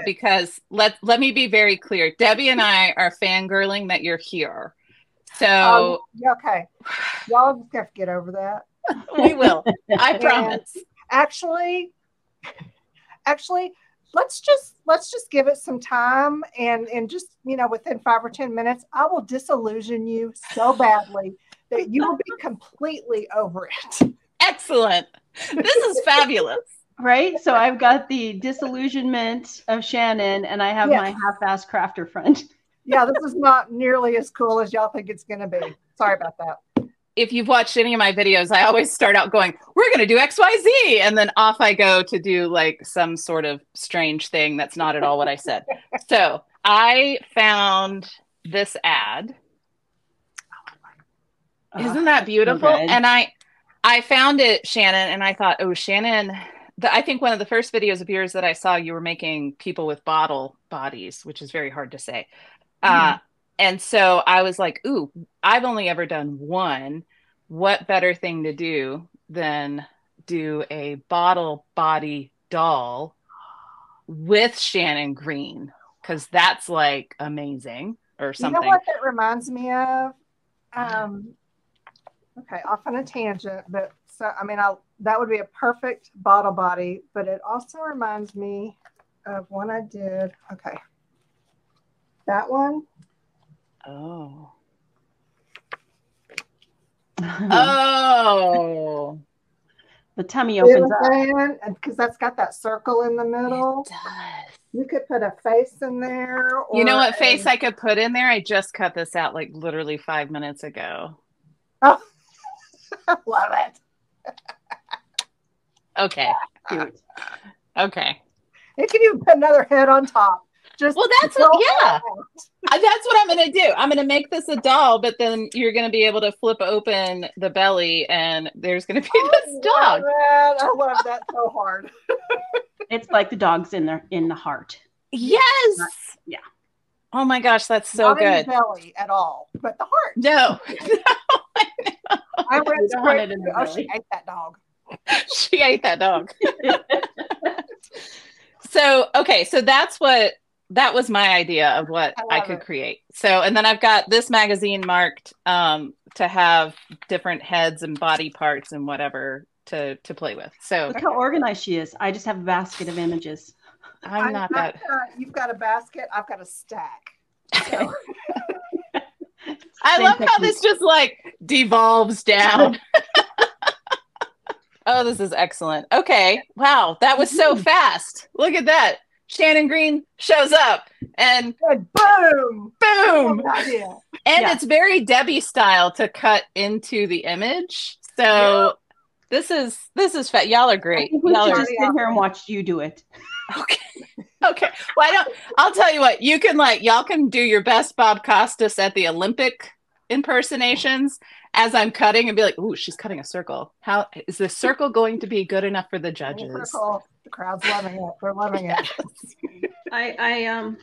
Because let me be very clear. Debbie and I are fangirling that you're here. So yeah, okay. Y'all just have to get over that. We will. I promise. Actually, let's just give it some time, and just, within 5 or 10 minutes, I will disillusion you so badly that you will be completely over it. Excellent. This is fabulous. Right? So I've got the disillusionment of Shannon, and I have my half-ass crafter friend. Yeah, this is not nearly as cool as y'all think it's going to be. Sorry about that. If you've watched any of my videos, I always start out going, we're going to do XYZ. And then off I go to do like some sort of strange thing that's not at all what I said. So I found this ad. Isn't that beautiful? So and I found it, Shannon, and I thought, oh, Shannon, I think one of the first videos of yours that I saw, you were making people with bottle bodies, which is very hard to say. And so I was like, ooh, I've only ever done one. What better thing to do than do a bottle body doll with Shannon Green? Because that's like amazing or something. You know what that reminds me of? Okay, off on a tangent, but so, I mean, that would be a perfect bottle body, but it also reminds me of one I did. Okay. That one. Oh. Oh. The tummy opens up. Because that's got that circle in the middle. It does. You could put a face in there. You know what face I could put in there? I just cut this out like literally 5 minutes ago. Oh, love it. Okay. Cute. Okay. It can even put another head on top. That's what I'm going to do. I'm going to make this a doll, but then you're going to be able to flip open the belly and there's going to be this dog. I love that so hard. It's like the dog's in the heart. Yes. Yeah. Oh my gosh, that's so Not good. In the belly at all, but the heart. No. I read she ate that dog. She ate that dog. So, okay, so that was my idea of what I could create. So, and then I've got this magazine marked to have different heads and body parts and whatever to play with. So look how organized she is. I just have a basket of images. I'm not that. You've got a basket. I've got a stack. So. I love how this just like devolves down. Oh, this is excellent. Okay. Wow. That was so fast. Look at that. Shannon Green shows up and boom, boom. And it's very Debbie style to cut into the image. So this is fat. Y'all are great. We should just sit here and watch you do it. Okay. Okay. Well, I'll tell you what, you can y'all can do your best Bob Costas at the Olympic impersonations as I'm cutting and be like, ooh, she's cutting a circle. How is the circle going to be good enough for the judges? The crowd's loving it. We're loving it. I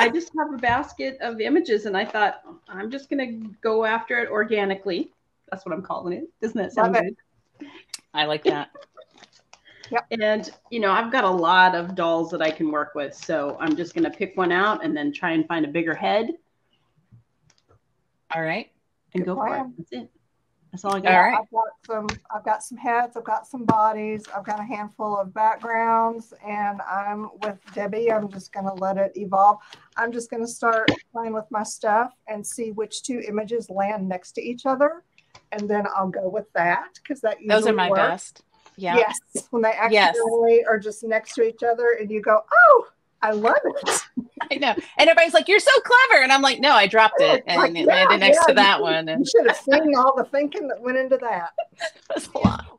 just have a basket of images and I thought I'm just gonna go after it organically. That's what I'm calling it. Doesn't that sound good? I like that. Yep. And I've got a lot of dolls that I can work with, so I'm just gonna pick one out and then try and find a bigger head. All right. And go for it. That's it. That's all I got. All right. I've got some heads. I've got some bodies. I've got a handful of backgrounds, and I'm with Debbie. I'm just going to let it evolve. I'm just going to start playing with my stuff and see which two images land next to each other, and then I'll go with that because that usually those are my works. best. Yeah. Yes, when they accidentally are just next to each other, and you go, "Oh, I love it." I know. And everybody's like, you're so clever. And I'm like, no, I dropped it. And it landed next to that one. And you should have seen all the thinking that went into that.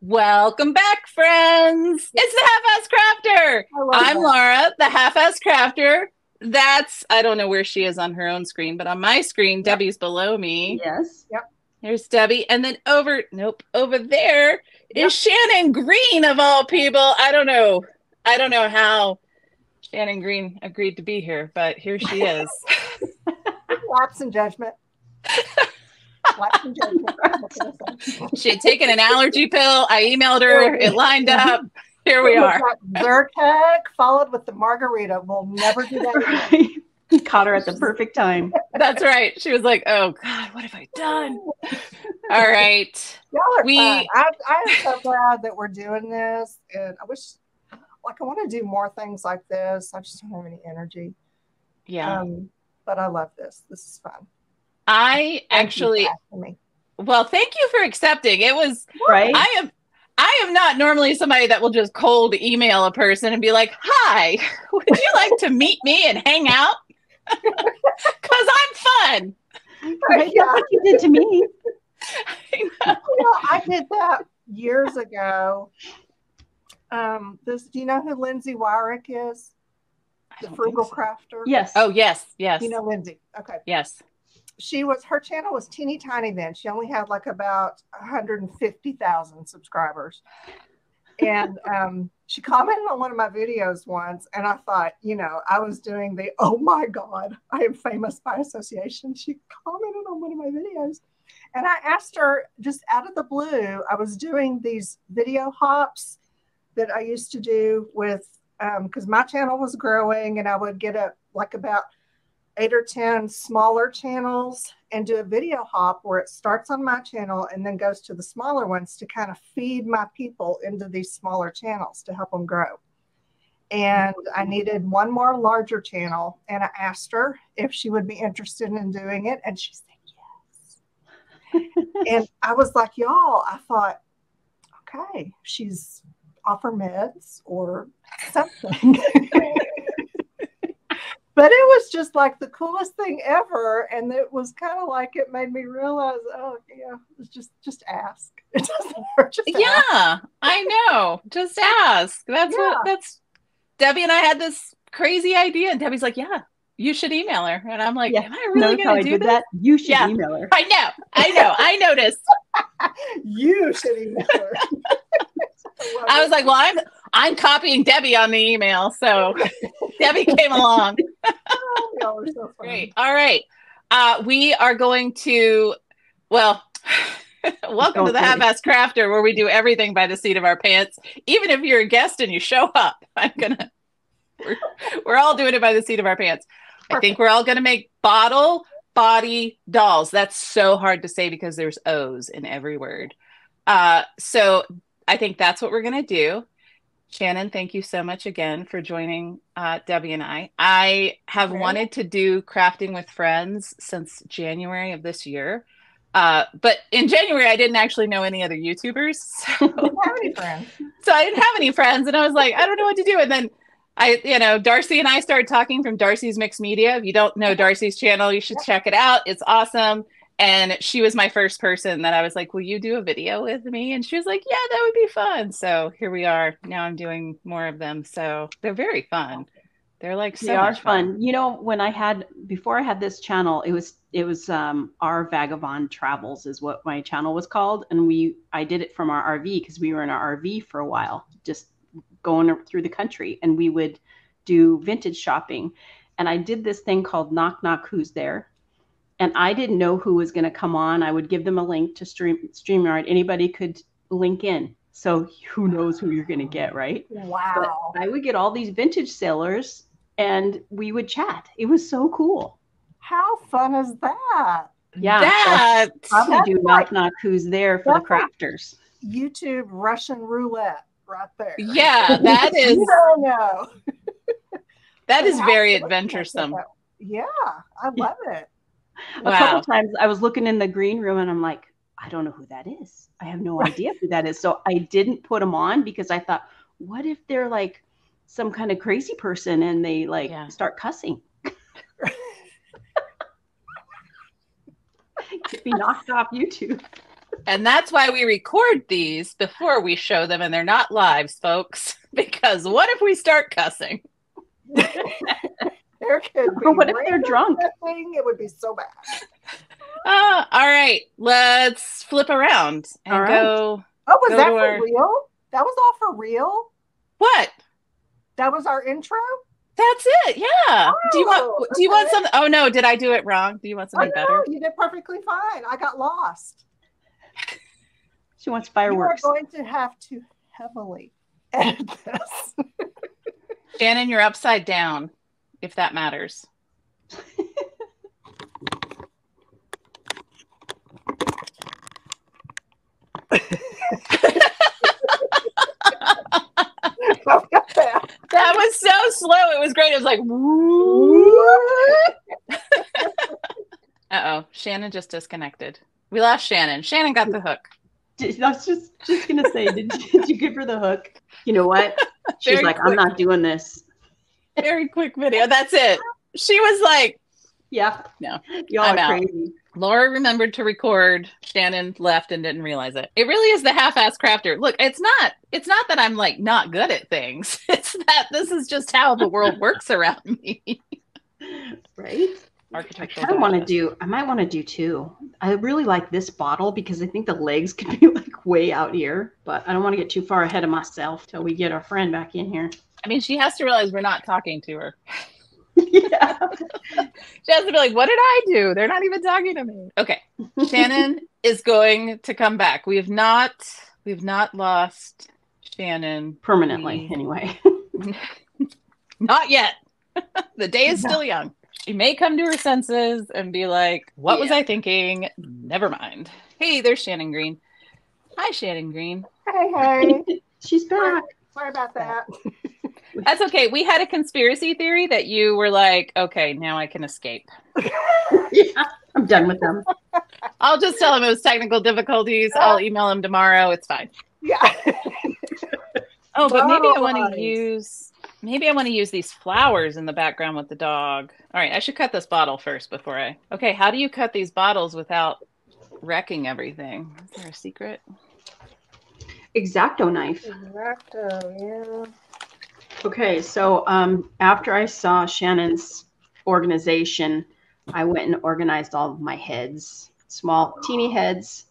Welcome back, friends. It's the Half-Ass Crafter. I'm Laura, the Half-Ass Crafter. That's, I don't know where she is on her own screen, but on my screen, Debbie's below me. Yes. Yep. There's Debbie. And then over there is Shannon Green of all people. I don't know how Shannon Green agreed to be here, but here she is. Lapse in judgment. Lapse in judgment. She had taken an allergy pill. I emailed her. It lined up. Here we are. Zyrtec followed with the margarita. We'll never do that again. He caught her at the perfect time. That's right. She was like, oh God, what have I done? All right. Y'all are fun. I am so glad that we're doing this. And I wish, like, I want to do more things like this. I just don't have any energy. Yeah. But I love this. This is fun. I actually, well, thank you for accepting. It was, right. I am not normally somebody that will just cold email a person and be like, hi, would you like to meet me and hang out? Because I'm fun. Right? Yeah. That's what you did to me. I did that years ago. Do you know who Lindsay Wyrick is? The Frugal Crafter? Yes. Oh, yes. Yes. You know Lindsay. Okay. Yes. Her channel was teeny tiny then. She only had like about 150,000 subscribers. And she commented on one of my videos once, and I thought, I was doing the, oh my God, I am famous by association. She commented on one of my videos. And I asked her, just out of the blue, I was doing these video hops that I used to do with, because my channel was growing, and I would get about 8 or 10 smaller channels and do a video hop where it starts on my channel and then goes to the smaller ones to kind of feed my people into these smaller channels to help them grow. And I needed one more larger channel, and I asked her if she would be interested in doing it, and she said yes. And I was like, y'all, I thought, okay, she's off her meds or something. But it was just like the coolest thing ever. And it was kind of like, it made me realize, oh yeah, it's just ask. It doesn't hurt. Ask. I know. Just ask. That's Debbie and I had this crazy idea, and Debbie's like, yeah, you should email her. And I'm like, am I really going to do that? You should email her. I know. I noticed. You should email her. I was like, well, I'm copying Debbie on the email. So Debbie came along. Oh, y'all are so funny. Great. All right. We are going to, welcome to the Half-Ass Crafter, where we do everything by the seat of our pants. Even if you're a guest and you show up, we're all doing it by the seat of our pants. Perfect. I think we're all going to make bottle body dolls. That's so hard to say because there's O's in every word. So I think that's what we're going to do. Shannon, thank you so much again for joining Debbie and I. I have wanted to do crafting with friends since January of this year. But in January, I didn't actually know any other YouTubers. So you didn't have any friends. So I didn't have any friends. And I was like, I don't know what to do. And then Darcy and I started talking from Darcy's Mixed Media. If you don't know Darcy's channel, you should check it out. It's awesome. And she was my first person that I was like, will you do a video with me? And she was like, yeah, that would be fun. So here we are. Now I'm doing more of them. So they're very fun. They're like, so much fun. Before I had this channel, it was Our Vagabond Travels is what my channel was called. And I did it from our RV because we were in our RV for a while, just going through the country, and we would do vintage shopping. And I did this thing called Knock Knock Who's There? And I didn't know who was going to come on. I would give them a link to StreamYard. Anybody could link in. So who knows who you're going to get, right? Wow. But I would get all these vintage sellers, and we would chat. It was so cool. How fun is that? Yeah. Probably do Knock Knock Who's There for the crafters. YouTube Russian roulette right there. Yeah, that is. You don't know. That is very adventuresome. Yeah, I love it. A couple times I was looking in the green room and I'm like, I don't know who that is. I have no idea who that is. So I didn't put them on because I thought, what if they're like some kind of crazy person and they start cussing? Could be knocked off YouTube. And that's why we record these before we show them, and they're not lives, folks. Because what if we start cussing? There could be. What if they're drunk? It would be so bad. All right, let's flip around and go. Oh, was that for real? That was all for real? What? That was our intro? That's it. Yeah. Do you want something? Oh no, did I do it wrong? Do you want something better? You did perfectly fine. I got lost. She wants fireworks. You are going to have to heavily edit this. Shannon, you're upside down, if that matters. That was so slow. It was great. It was like, uh-oh. Shannon just disconnected. We lost Shannon. Shannon got the hook. I was just going to say, did you give her the hook? You know what? She's like, I'm not doing this. Very quick video. That's it. She was like, yeah. No. Y'all are crazy. Laura remembered to record. Shannon left and didn't realize it. It really is the half-ass crafter. Look, it's not that I'm like not good at things. It's that this is just how the world works around me. Right? I might want to do two. I really like this bottle because I think the legs could be like way out here, but I don't want to get too far ahead of myself till we get our friend back in here. I mean, she has to realize we're not talking to her. Yeah. She has to be like, what did I do? They're not even talking to me. Okay. Shannon is going to come back. We've not lost Shannon. Permanently, anyway. Not yet. The day is still young. She may come to her senses and be like, what was I thinking? Never mind. Hey, there's Shannon Green. Hi, Shannon Green. Hey. She's back. Sorry about that. That's okay. We had a conspiracy theory that you were like, okay, now I can escape. Yeah, I'm done with them. I'll just tell him it was technical difficulties. I'll email him tomorrow. It's fine. Yeah. Oh, but maybe I want to use these flowers in the background with the dog. All right, I should cut this bottle first before I... Okay, how do you cut these bottles without wrecking everything? Is there a secret? X-Acto knife. X-Acto, yeah. Okay, so after I saw Shannon's organization, I went and organized all of my heads. Small, teeny heads,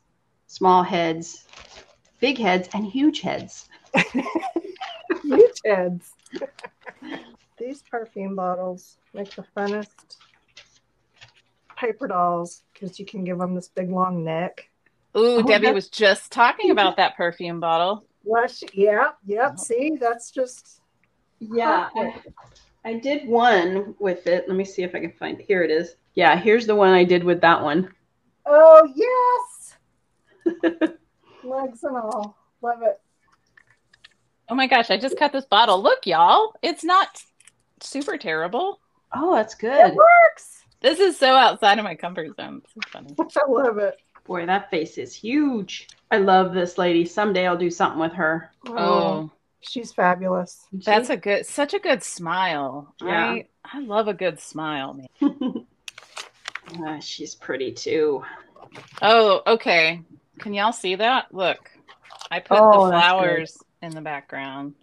small heads, big heads, and huge heads. Huge heads. These perfume bottles make the funnest paper dolls because you can give them this big long neck. Ooh, Debbie was just talking about that perfume bottle. Yep. See, that's just... Yeah, I did one with it. Let me see if I can find it. Here it is. Yeah, here's the one I did with that one. Oh, yes. Legs and all. Love it. Oh my gosh, I just cut this bottle. Look, y'all. It's not super terrible. Oh, that's good. It works. This is so outside of my comfort zone. This is funny. I love it. Boy, that face is huge. I love this lady. Someday I'll do something with her. Oh. She's fabulous. That's such a good smile. Yeah. I love a good smile, man. She's pretty too. Oh, okay. Can y'all see that? Look, I put the flowers in the background.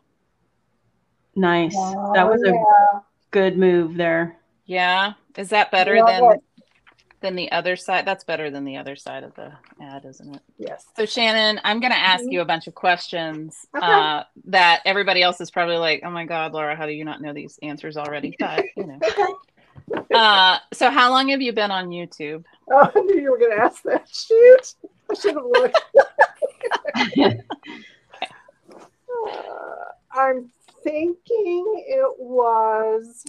Nice. That was a good move there. Yeah. Is that better than the other side? That's better than the other side of the ad, isn't it? Yes. So Shannon, I'm going to ask you a bunch of questions that everybody else is probably like, oh my God, Laura, how do you not know these answers already? But, you know. So how long have you been on YouTube? Oh, I knew you were going to ask that. Shoot. I should have looked. I'm thinking it was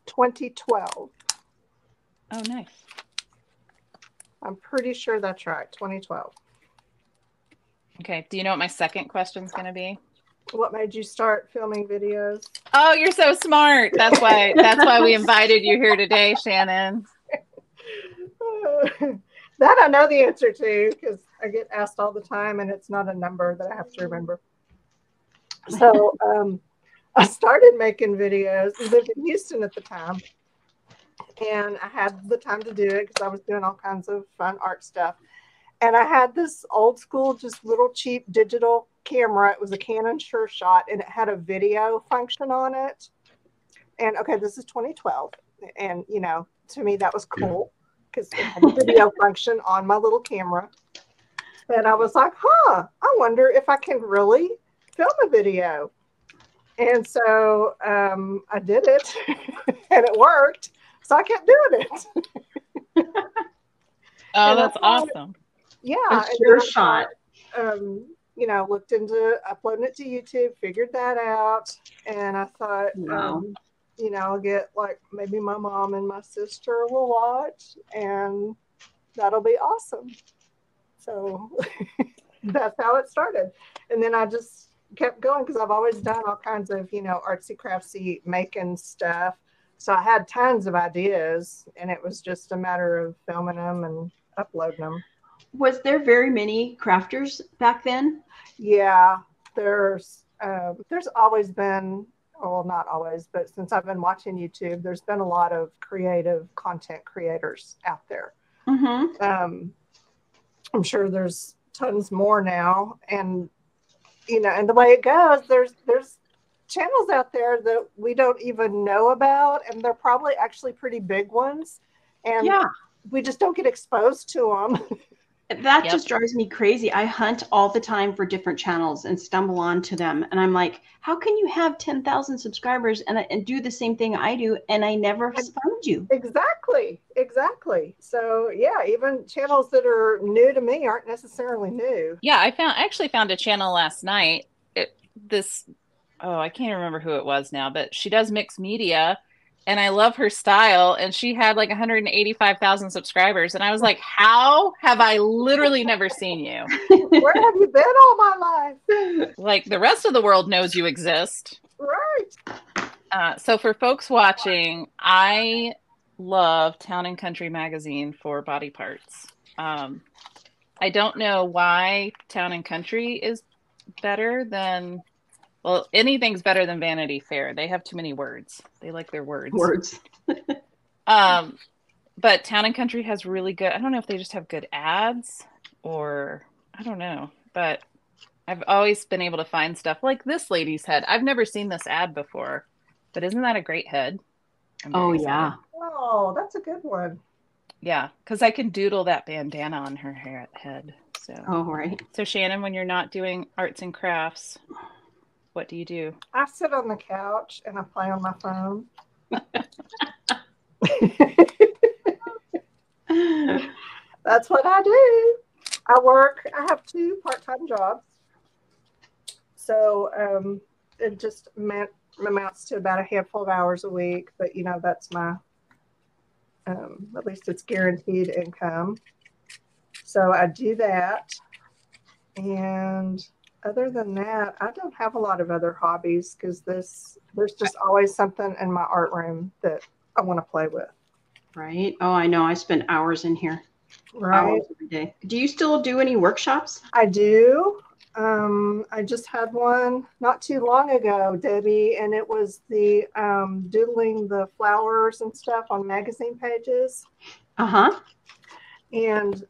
2012. Oh, nice. I'm pretty sure that's right. 2012. Okay. Do you know what my second question is going to be? What made you start filming videos? Oh, you're so smart. That's why we invited you here today, Shannon. That I know the answer to because I get asked all the time and it's not a number that I have to remember. So I started making videos. I lived in Houston at the time. And I had the time to do it because I was doing all kinds of fun art stuff. And I had this old school, just little cheap digital camera. It was a Canon Sure Shot, and it had a video function on it. And okay, this is 2012. And, you know, to me, that was cool because it had a video function on my little camera. And I was like, I wonder if I can really film a video. And so I did it, and it worked. So I kept doing it. Oh, that's awesome. Yeah. A Sure Shot. you know, looked into uploading it to YouTube, figured that out. And I thought, Wow. you know, I'll get like maybe my mom and my sister will watch, and that'll be awesome. So that's how it started. And then I just kept going because I've always done all kinds of, you know, artsy craftsy making stuff. So I had tons of ideas, and it was just a matter of filming them and uploading them. Was there very many crafters back then? Yeah, there's always been, well, not always, but since I've been watching YouTube, there's been a lot of creative content creators out there. Mm-hmm. I'm sure there's tons more now, and you know, and the way it goes, there's channels out there that we don't even know about, and they're probably actually pretty big ones, and yeah, we just don't get exposed to them. That just drives me crazy. I hunt all the time for different channels and stumble onto them, and I'm like, how can you have 10,000 subscribers and do the same thing I do, and I never found you? Exactly. So yeah, even channels that are new to me aren't necessarily new. Yeah, I actually found a channel last night. I can't remember who it was now, but she does mixed media, and I love her style. And she had like 185,000 subscribers, and I was like, "How have I literally never seen you? Where have you been all my life? Like the rest of the world knows you exist." Right. So for folks watching, I love Town and Country magazine for body parts. I don't know why Town and Country is better than, well, anything's better than Vanity Fair. They have too many words. They like their words. But Town and Country has really good, I don't know if they just have good ads or I don't know, but I've always been able to find stuff like this lady's head. I've never seen this ad before, but isn't that a great head? Oh, yeah. Oh, that's a good one. Yeah, because I can doodle that bandana on her head. So. Oh, right. So Shannon, when you're not doing arts and crafts, what do you do? I sit on the couch and I play on my phone. That's what I do. I have 2 part-time jobs. So it just amounts to about a handful of hours a week. But, you know, that's my, at least it's guaranteed income. So I do that. And other than that, I don't have a lot of other hobbies because there's just always something in my art room that I want to play with. Right. Oh, I know. I spend hours in here. Right. Hours every day. Do you still do any workshops? I do. I just had one not too long ago, Debbie, and it was the doodling the flowers and stuff on magazine pages. Uh-huh. And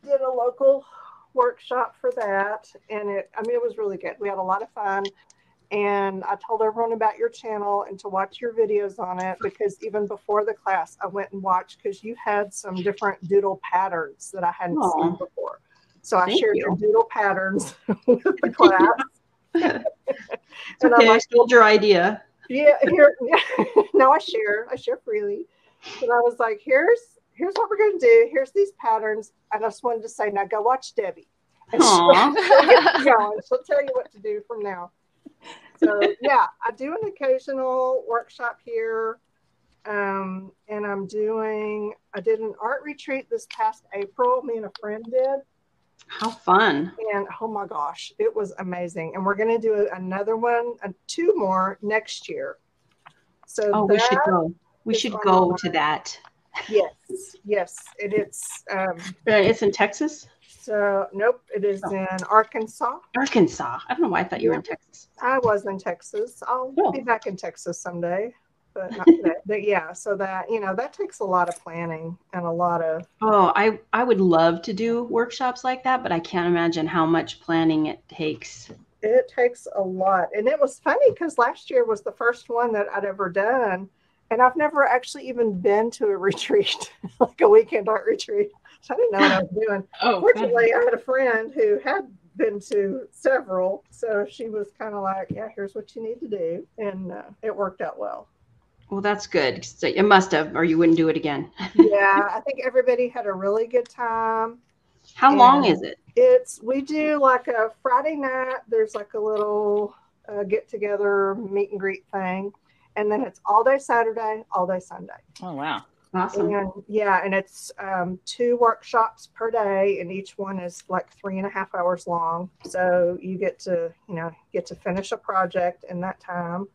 did a local workshop for that, and it was really good. We had a lot of fun, and I told everyone about your channel and to watch your videos on it, because even before the class I went and watched, because you had some different doodle patterns that I hadn't seen before. So I shared your doodle patterns with the class. It's okay, I stole your idea. Yeah, no, I share freely. And I was like, here's what we're going to do. Here's these patterns. I just wanted to say, now go watch Debbie. And she'll tell you what to do from now. So, yeah, I do an occasional workshop here. And I did an art retreat this past April. Me and a friend did. How fun. And oh my gosh, it was amazing. And we're going to do another one, 2 more next year. So we should go. We should go to that. Yes. It's in Texas? So, nope, it is in Arkansas. Arkansas. I don't know why I thought you were in Texas. I was in Texas. I'll be back in Texas someday, but not today. But yeah, so that, that takes a lot of planning and a lot of... Oh, I would love to do workshops like that, but I can't imagine how much planning it takes. It takes a lot. And it was funny because last year was the first one that I'd ever done. And I've never actually even been to a retreat, like a weekend art retreat. So I didn't know what I was doing. Fortunately, I had a friend who had been to several. So she was kind of like, yeah, here's what you need to do. And it worked out well. Well, that's good. So it must have, or you wouldn't do it again. Yeah, I think everybody had a really good time. How long is it? We do like a Friday night. There's like a little get together, meet and greet thing. And then it's all day Saturday, all day Sunday. Oh, wow. Awesome. And yeah, and it's 2 workshops per day, and each one is like 3.5 hours long. So you get to finish a project in that time.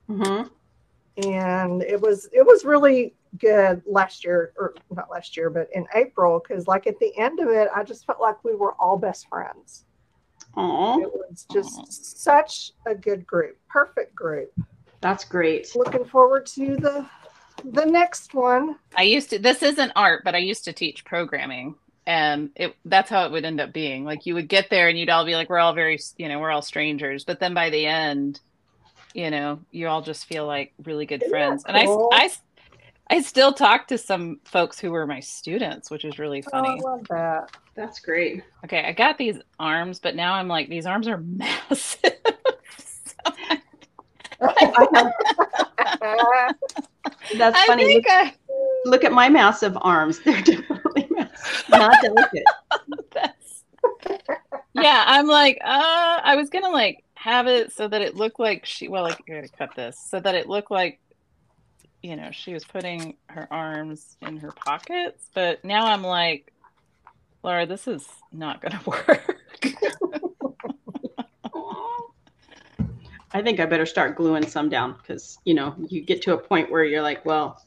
Mm-hmm. And it was really good last year, or not last year, but in April, because like at the end of it, I just felt like we were all best friends. Aww. It was just such a good group, perfect group. That's great. Looking forward to the next one. This isn't art, but I used to teach programming, and that's how it would end up being. Like, you would get there and you'd all be like, we're all we're all strangers. But then by the end, you all just feel like really good friends. And cool? I still talk to some folks who were my students, which is really funny. Oh, I love that. That's great. Okay, I got these arms, but now I'm like, these arms are massive. That's funny. Look at my massive arms. They're definitely massive. Not delicate. Yeah, I'm like, I was gonna like have it so that it looked like I gotta cut this so that it looked like, she was putting her arms in her pockets. But now I'm like, Laura, this is not gonna work. I think I better start gluing some down, because, you get to a point where you're like, well,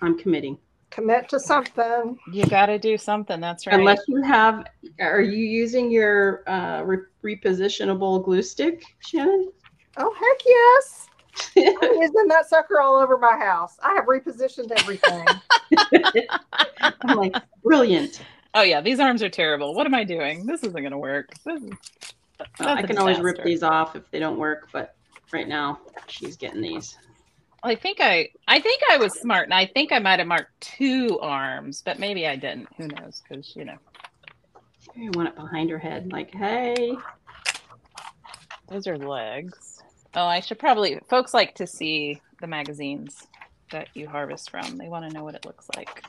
I'm committing. Commit to something. You got to do something. That's right. Unless are you using your repositionable glue stick, Shannon? Oh, heck yes. I'm using that sucker all over my house. I have repositioned everything. I'm like, brilliant. Oh, yeah. These arms are terrible. What am I doing? This isn't going to work. I can always rip these off if they don't work, but right now she's getting these. I think I was smart, and I think I might have marked 2 arms, but maybe I didn't. Who knows? Because you want it behind her head, like, hey. Those are legs. Oh, I should probably. Folks like to see the magazines that you harvest from. They want to know what it looks like,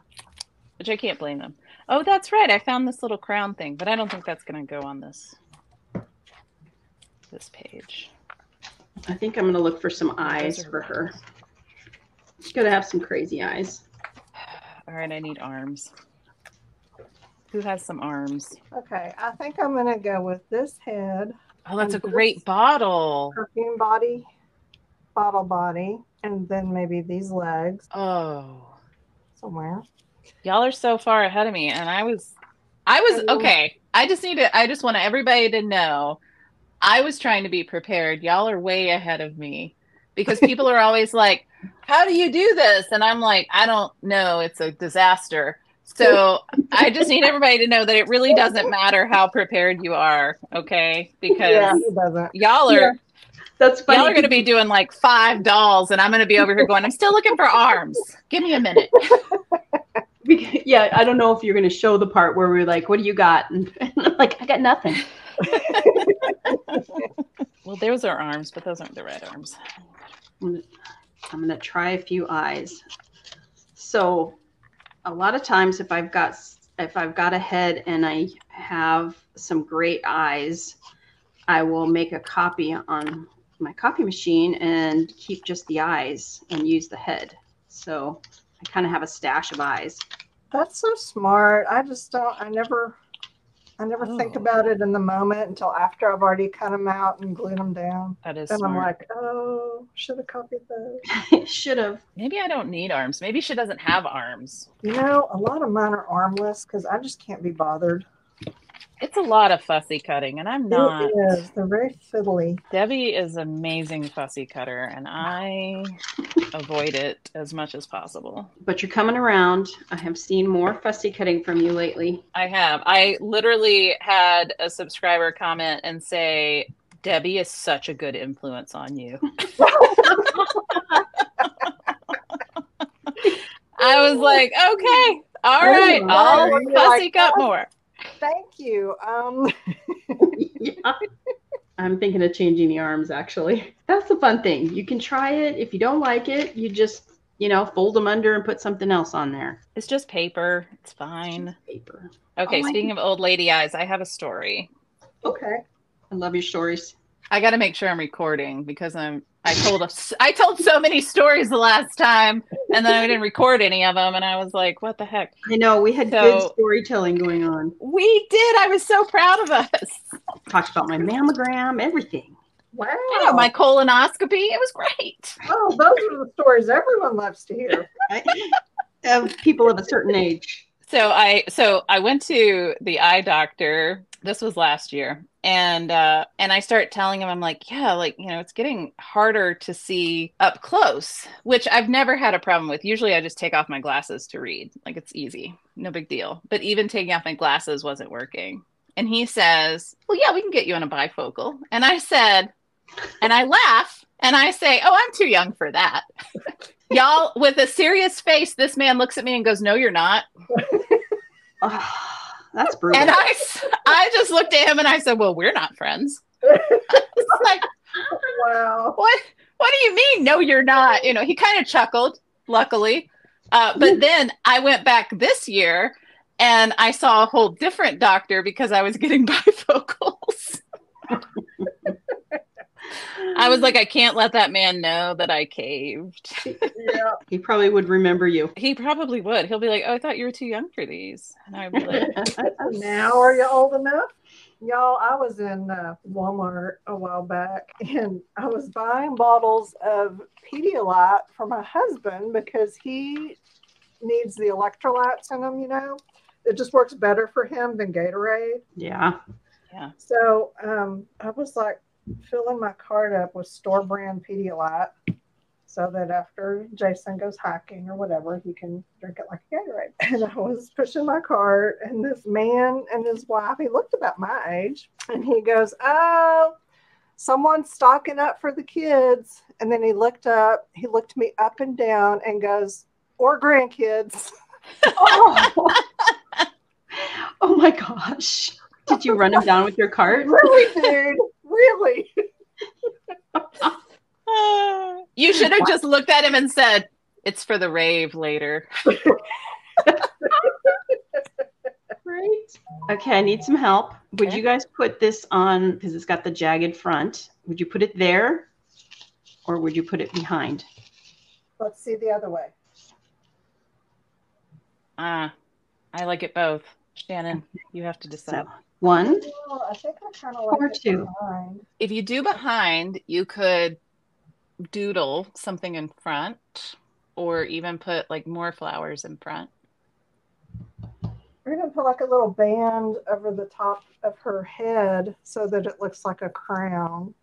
which I can't blame them. Oh, that's right. I found this little crown thing, but I don't think that's going to go on this page. I think I'm going to look for some eyes for her. She's going to have some crazy eyes. All right, I need arms. Who has some arms? Okay, I think I'm going to go with this head. Oh, that's a great bottle. Perfume bottle body, and then maybe these legs. Oh. Somewhere. Y'all are so far ahead of me, and I was okay. I just want everybody to know I was trying to be prepared. Y'all are way ahead of me, because people are always like, how do you do this? And I'm like, I don't know. It's a disaster. So I just need everybody to know that it really doesn't matter how prepared you are. Okay. Because it doesn't. Y'all are, that's funny. Y'all are going to be doing like 5 dolls, and I'm going to be over here going, I'm still looking for arms. Give me a minute. Yeah. I don't know if you're going to show the part where we're like, what do you got? And I'm like, I got nothing. Well, those are arms, but those aren't the right arms. I'm going to try a few eyes. So a lot of times if I've got a head and I have some great eyes, I will make a copy on my copy machine and keep just the eyes and use the head. So I kind of have a stash of eyes. That's so smart. I never think about it in the moment until after I've already cut them out and glued them down. That is and smart. I'm like, oh, should have copied those. Should have. Maybe I don't need arms. Maybe she doesn't have arms. A lot of mine are armless because I just can't be bothered. It's a lot of fussy cutting, and I'm not. It is. They're very fiddly. Debbie is an amazing fussy cutter, and I avoid it as much as possible. But you're coming around. I have seen more fussy cutting from you lately. I have. I literally had a subscriber comment and say, Debbie is such a good influence on you. I was like, okay, all right, I'll fussy cut more. Thank you. Yeah. I'm thinking of changing the arms, actually. That's the fun thing. You can try it. If you don't like it, you just you know, fold them under and put something else on there. It's just paper. It's fine. Just paper. Okay, speaking of old lady eyes, I have a story. Okay. I love your stories. I got to make sure I'm recording because I told so many stories the last time, and then I didn't record any of them, and I was like, what the heck? I know, we had good storytelling going on. We did. I was so proud of us. Talked about my mammogram, everything. Wow. I know, my colonoscopy. It was great. Oh, those are the stories everyone loves to hear. Of people of a certain age. So I went to the eye doctor. This was last year. And I start telling him, I'm like, yeah, like, you know, it's getting harder to see up close, which I've never had a problem with. Usually I just take off my glasses to read. Like, it's easy. No big deal. But even taking off my glasses wasn't working. And he says, well, yeah, we can get you on a bifocal. And I said, and I laugh and I say, oh, I'm too young for that. Y'all, with a serious face, this man looks at me and goes, no, you're not. That's brutal. And I just looked at him and I said, well, we're not friends. It's like, wow. What do you mean? No, you're not. You know, he kind of chuckled, luckily. But then I went back this year and I saw a whole different doctor because I was getting bifocals. I was like, I can't let that man know that I caved. Yeah. He probably would remember you. He probably would. He'll be like, oh, I thought you were too young for these. And I'd be like, now are you old enough? Y'all, I was in Walmart a while back and I was buying bottles of Pedialyte for my husband because he needs the electrolytes in them, you know. It just works better for him than Gatorade. Yeah. Yeah. So I was like filling my cart up with store brand Pedialyte so that after Jason goes hiking or whatever, he can drink it like a Gatorade. And I was pushing my cart and this man and his wife, he looked about my age and he goes, oh, someone's stocking up for the kids. And then he looked me up and down and goes, or grandkids. Oh. Oh my gosh. Did you run him down with your cart? Really, dude? Really? You should have just looked at him and said, it's for the rave later. Right. Okay, I need some help. Would you guys put this on, because it's got the jagged front, would you put it there or would you put it behind? Let's see the other way. I like it both. Shannon, you have to decide. So, one, I think I kind of like or it two. behind. If you do behind, you could doodle something in front or even put like more flowers in front. We're going to put like a little band over the top of her head so that it looks like a crown.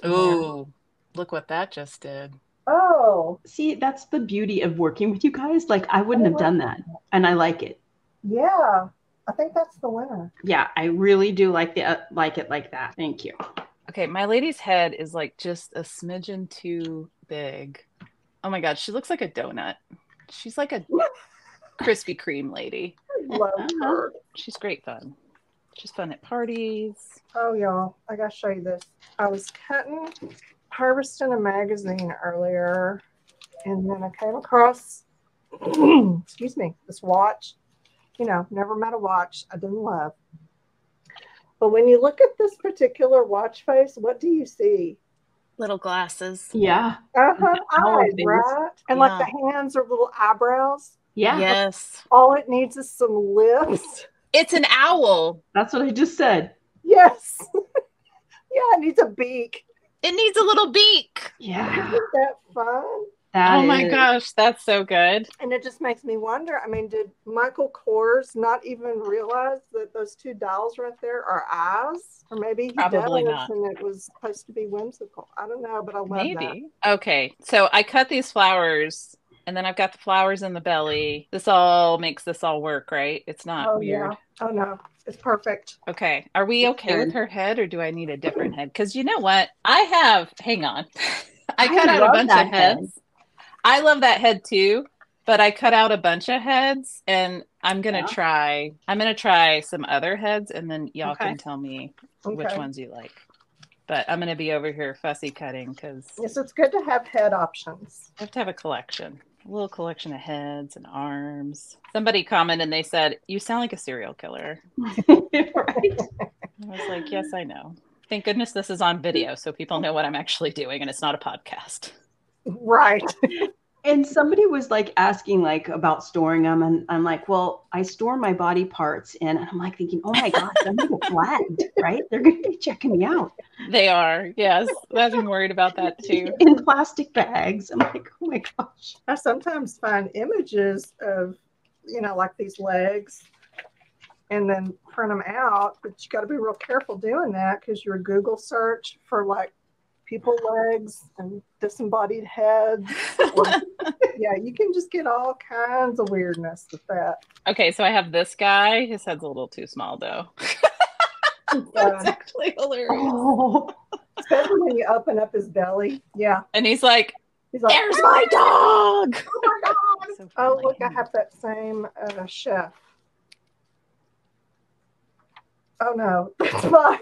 Ooh, look what that just did. Oh. See, that's the beauty of working with you guys. Like, I wouldn't have done that. And I like it. Yeah. I think that's the winner. Yeah, I really do like it like that. Thank you. Okay, my lady's head is like just a smidgen too big. Oh my God, she looks like a donut. She's like a Krispy Kreme lady. I love her. She's great fun. She's fun at parties. Oh, y'all, I got to show you this. I was harvesting a magazine earlier, and then I came across, excuse me, this watch. You know, never met a watch I didn't love. But when you look at this particular watch face, what do you see? Little glasses. Yeah. Eyes, right? And like the hands are little eyebrows. Yeah. Yes. All it needs is some lips. It's an owl. That's what I just said. Yes. Yeah, it needs a beak. It needs a little beak. Yeah. Isn't that fun? Oh my gosh, that's so good. And it just makes me wonder, I mean, did Michael Kors not even realize that those two dials right there are eyes? Or maybe he Probably does not. and it was supposed to be whimsical. I don't know, but I love Maybe. That. Okay, so I cut these flowers and then I've got the flowers in the belly. This all makes this all work, right? It's not weird. Yeah. Oh no, it's perfect. Okay, are we okay with her head or do I need a different head? Because you know what? Hang on. I cut out a bunch of heads. I love that head too, but I cut out a bunch of heads and I'm going to try some other heads and then y'all can tell me which ones you like. But I'm going to be over here fussy cutting because yes, it's good to have head options. I have to have a collection. A little collection of heads and arms. Somebody commented and they said, "You sound like a serial killer." Right. I was like, yes, I know. Thank goodness this is on video so people know what I'm actually doing and it's not a podcast. Right. And somebody was like asking like about storing them, and I'm like, well, I store my body parts, and I'm like thinking, oh my gosh, I'm gonna get flagged, right? They're gonna be checking me out. They are, yes. I've been worried about that too. In plastic bags. I'm like, oh my gosh. I sometimes find images of, like these legs and then print them out, but you got to be real careful doing that because your Google search for like people legs and disembodied heads. Yeah, you can just get all kinds of weirdness with that. Okay, so I have this guy. His head's a little too small though. That's actually hilarious. Oh. Especially when you open up his belly. Yeah. And he's like, there's my dog. Oh my God. So oh, look, I have that same chef. Oh no, that's mine.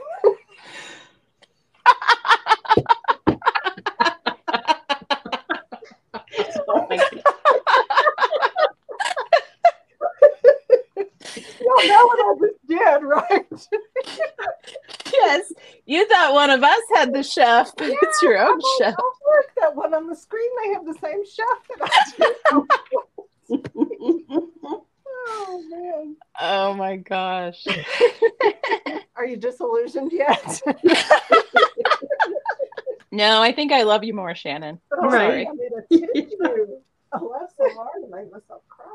You know what I just did, right? Yes, you thought one of us had the chef, but it's your own chef. Look, that one on the screen, they have the same chef that I do. Oh man. Oh my gosh. Are you disillusioned yet? No, I think I love you more, Shannon. I'm sorry. I made a tissue. Oh, that's so hard to make myself cry.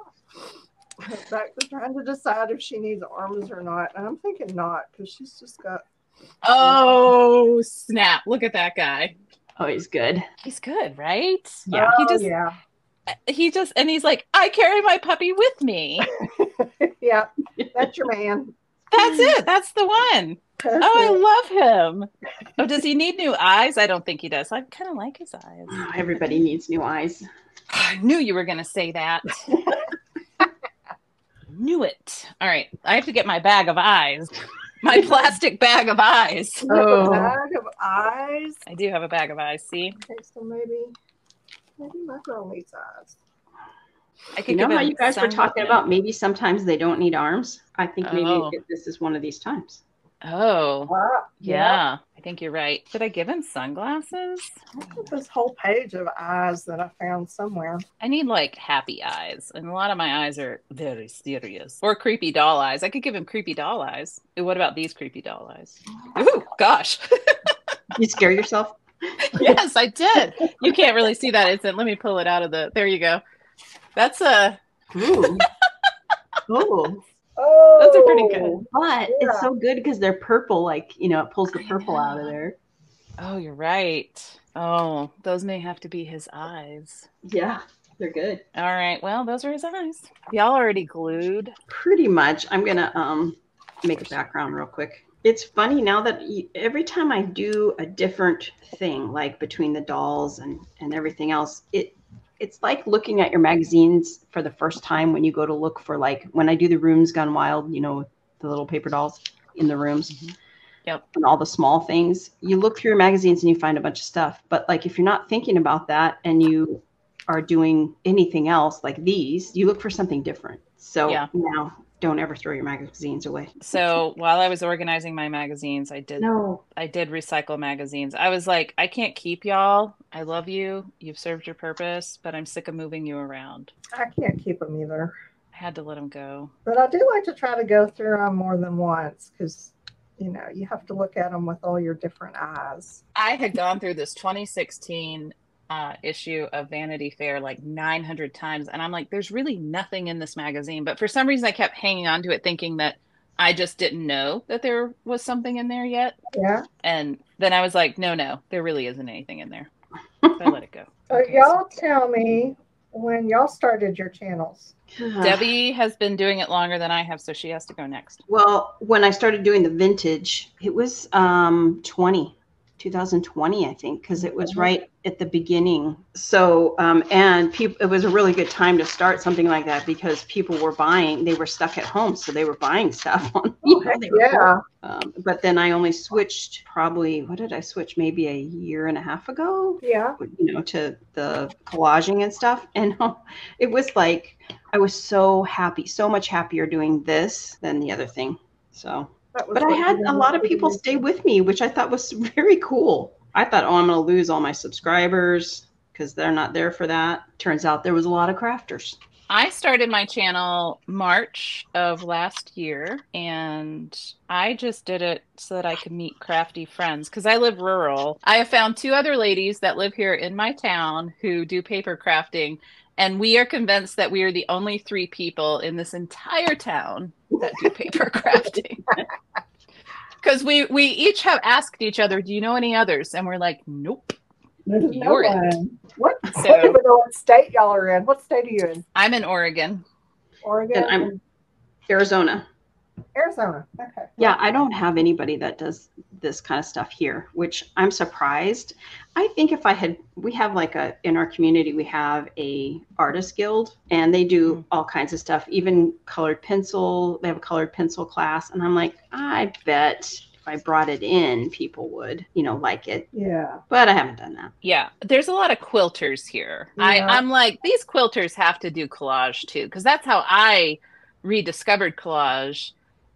Back to trying to decide if she needs arms or not. And I'm thinking not, because she's just got. Oh, snap. Look at that guy. Oh, he's good. He's good, right? Yeah. And he's like, I carry my puppy with me. Yeah, that's your man. That's it. That's the one. Oh, I love him. Oh, does he need new eyes? I don't think he does. I kind of like his eyes. Oh, everybody needs new eyes. I knew you were going to say that. Knew it. All right. I have to get my bag of eyes. My plastic bag of eyes. Oh. A bag of eyes? I do have a bag of eyes. See? Okay, so maybe my girl needs eyes. You know how you guys were talking about maybe sometimes they don't need arms? I think maybe this is one of these times. Oh, yeah. I think you're right. Did I give him sunglasses? I have this whole page of eyes that I found somewhere. I need like happy eyes. And a lot of my eyes are very serious. Or creepy doll eyes. I could give him creepy doll eyes. Ooh, what about these creepy doll eyes? Ooh, gosh. You scare yourself? Yes, I did. You can't really see that instant. Let me pull it out of there you go. That's a. Ooh. Ooh. Oh, those are pretty good. But it's so good because they're purple, like, it pulls the purple out of there. Oh, you're right. Oh, those may have to be his eyes. Yeah, they're good. All right. Well, those are his eyes. Y'all already glued? Pretty much. I'm going to make a background real quick. It's funny now that every time I do a different thing, like between the dolls and everything else, it's like looking at your magazines for the first time when you go to look for, like, when I do the Rooms Gone Wild, the little paper dolls in the rooms. Mm-hmm. Yep. And all the small things. You look through your magazines and you find a bunch of stuff. But, like, if you're not thinking about that and you are doing anything else like these, you look for something different. So now don't ever throw your magazines away. So while I was organizing my magazines, I did recycle magazines. I was like, I can't keep y'all. I love you. You've served your purpose, but I'm sick of moving you around. I can't keep them either. I had to let them go. But I do like to try to go through them more than once because, you have to look at them with all your different eyes. I had gone through this 2016 issue of Vanity Fair like 900 times. And I'm like, there's really nothing in this magazine. But for some reason, I kept hanging on to it thinking that I just didn't know that there was something in there yet. Yeah. And then I was like, no, there really isn't anything in there. So I let it go. Okay, y'all tell me when y'all started your channels. Debbie has been doing it longer than I have, so she has to go next. Well, when I started doing the vintage, it was 20. 2020, I think, because it was right at the beginning. So, and it was a really good time to start something like that because people were buying, they were stuck at home. So they were buying stuff on, but then I only switched probably, what did I switch? Maybe a year and a half ago, to the collaging and stuff. And it was like, I was so happy, so much happier doing this than the other thing. So. But I had a lot of people stay with me, which I thought was very cool. I thought, I'm going to lose all my subscribers because they're not there for that. Turns out there was a lot of crafters. I started my channel March of last year, and I just did it so that I could meet crafty friends because I live rural. I have found 2 other ladies that live here in my town who do paper crafting, and we are convinced that we are the only 3 people in this entire town that do paper crafting. Because we each have asked each other, do you know any others? And we're like, nope. You're it. What? I don't even know what state y'all are in. What state are you in? I'm in Oregon. Oregon? And I'm Arizona. Arizona. Okay. Yeah, I don't have anybody that does this kind of stuff here, which I'm surprised. I think if we have like in our community, we have a artist guild and they do all kinds of stuff, even colored pencil. They have a colored pencil class. And I'm like, I bet if I brought it in, people would, like it. Yeah. But I haven't done that. Yeah. There's a lot of quilters here. Yeah. I'm like, these quilters have to do collage too, because that's how I rediscovered collage.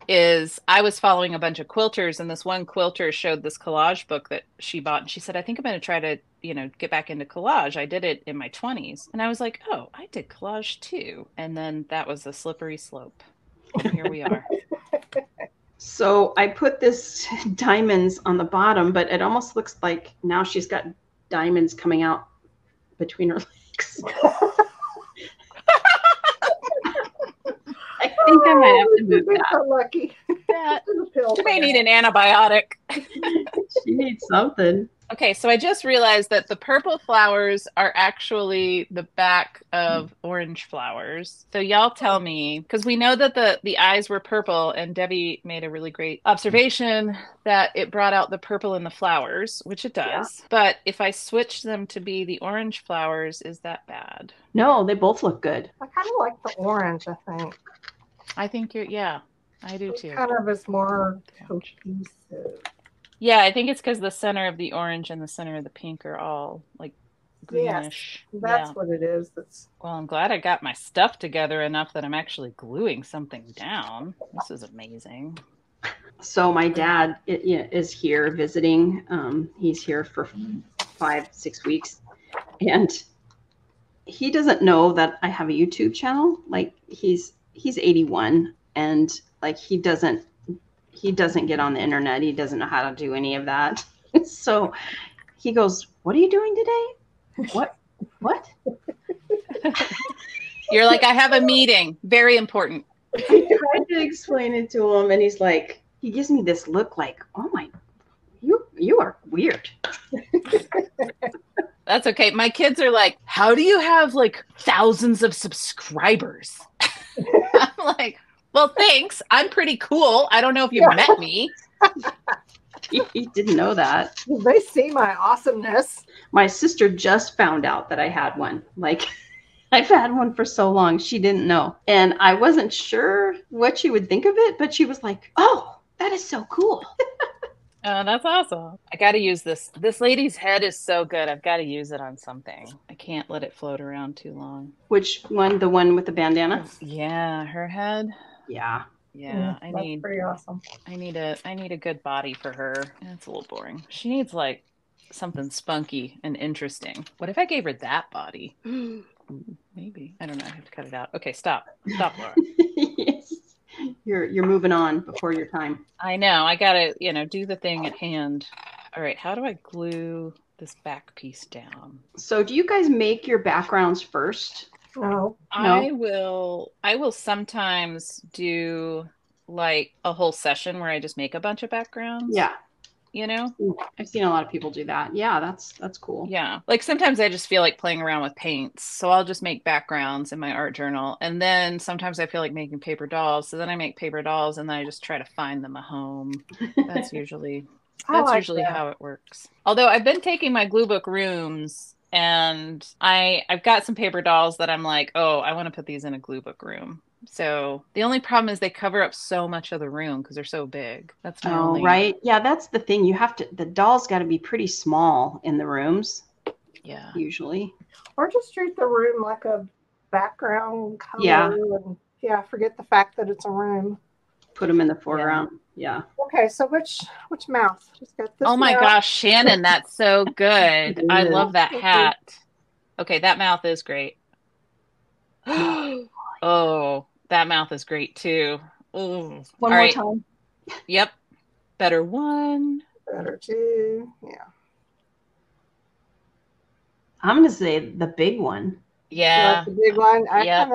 Is I was following a bunch of quilters, and this one quilter showed this collage book that she bought, and she said, I think I'm going to try to, get back into collage. I did it in my 20s. And I was like, oh, I did collage too. And then that was a slippery slope. And here we are. So I put this diamonds on the bottom, but it almost looks like now she's got diamonds coming out between her legs. I think I might have to move that. So lucky. She may need an antibiotic. She needs something. Okay, so I just realized that the purple flowers are actually the back of orange flowers. So y'all tell me, because we know that the eyes were purple, and Debbie made a really great observation that it brought out the purple in the flowers, which it does. Yeah. But if I switch them to be the orange flowers, is that bad? No, they both look good. I kind of like the orange, I think. I think I do too. It kind of is more cohesive. Yeah, I think it's because the center of the orange and the center of the pink are all like greenish. Yes, that's what it is. Well, I'm glad I got my stuff together enough that I'm actually gluing something down. This is amazing. So my dad is here visiting. He's here for 5-6 weeks, and he doesn't know that I have a YouTube channel. Like he's 81, and like he doesn't get on the internet. He doesn't know how to do any of that. So he goes, what are you doing today? What? You're like, I have a meeting. Very important. I tried to explain it to him, and he's like, he gives me this look like, oh my, you are weird. That's okay. My kids are like, how do you have like thousands of subscribers? I'm like, well, thanks. I'm pretty cool. I don't know if you met me. He didn't know that. They see my awesomeness. My sister just found out that I had one. Like, I've had one for so long. She didn't know. And I wasn't sure what she would think of it, but she was like, oh, that is so cool. Oh, that's awesome. I got to use this. This lady's head is so good. I've got to use it on something. I can't let it float around too long. Which one? The one with the bandana? Yeah, her head. Yeah. Yeah, that's pretty awesome. I need a good body for her. It's a little boring. She needs like something spunky and interesting. What if I gave her that body? Maybe. I don't know. I have to cut it out. Okay, stop, Laura. Yes. You're moving on before your time. I know. I gotta, do the thing at hand. All right. How do I glue this back piece down? So, do you guys make your backgrounds first? No. I will sometimes do like a whole session where I just make a bunch of backgrounds. Yeah. I've seen a lot of people do that. Yeah, that's cool. Yeah. Like sometimes I just feel like playing around with paints. So I'll just make backgrounds in my art journal. And then sometimes I feel like making paper dolls. So then I make paper dolls and then I just try to find them a home. That's usually That's like usually that. how it works. Although I've been taking my glue book rooms, and I've got some paper dolls that I'm like, oh, I want to put these in a glue book room. So the only problem is they cover up so much of the room because they're so big. That's my only. Right. Yeah, that's the thing. You have to, the dolls got to be pretty small in the rooms. Yeah. Usually. Or just treat the room like a background color. Yeah. And forget the fact that it's a room. Put them in the foreground. Yeah. Okay, so which mouth? Just got this. Oh my gosh, Shannon, that's so good. I love that hat. Okay, that mouth is great. Oh, that mouth is great too. Ooh. One more time. Yep. Better one. Better two. Yeah. I'm going to say the big one. Yeah. The big one. Yeah.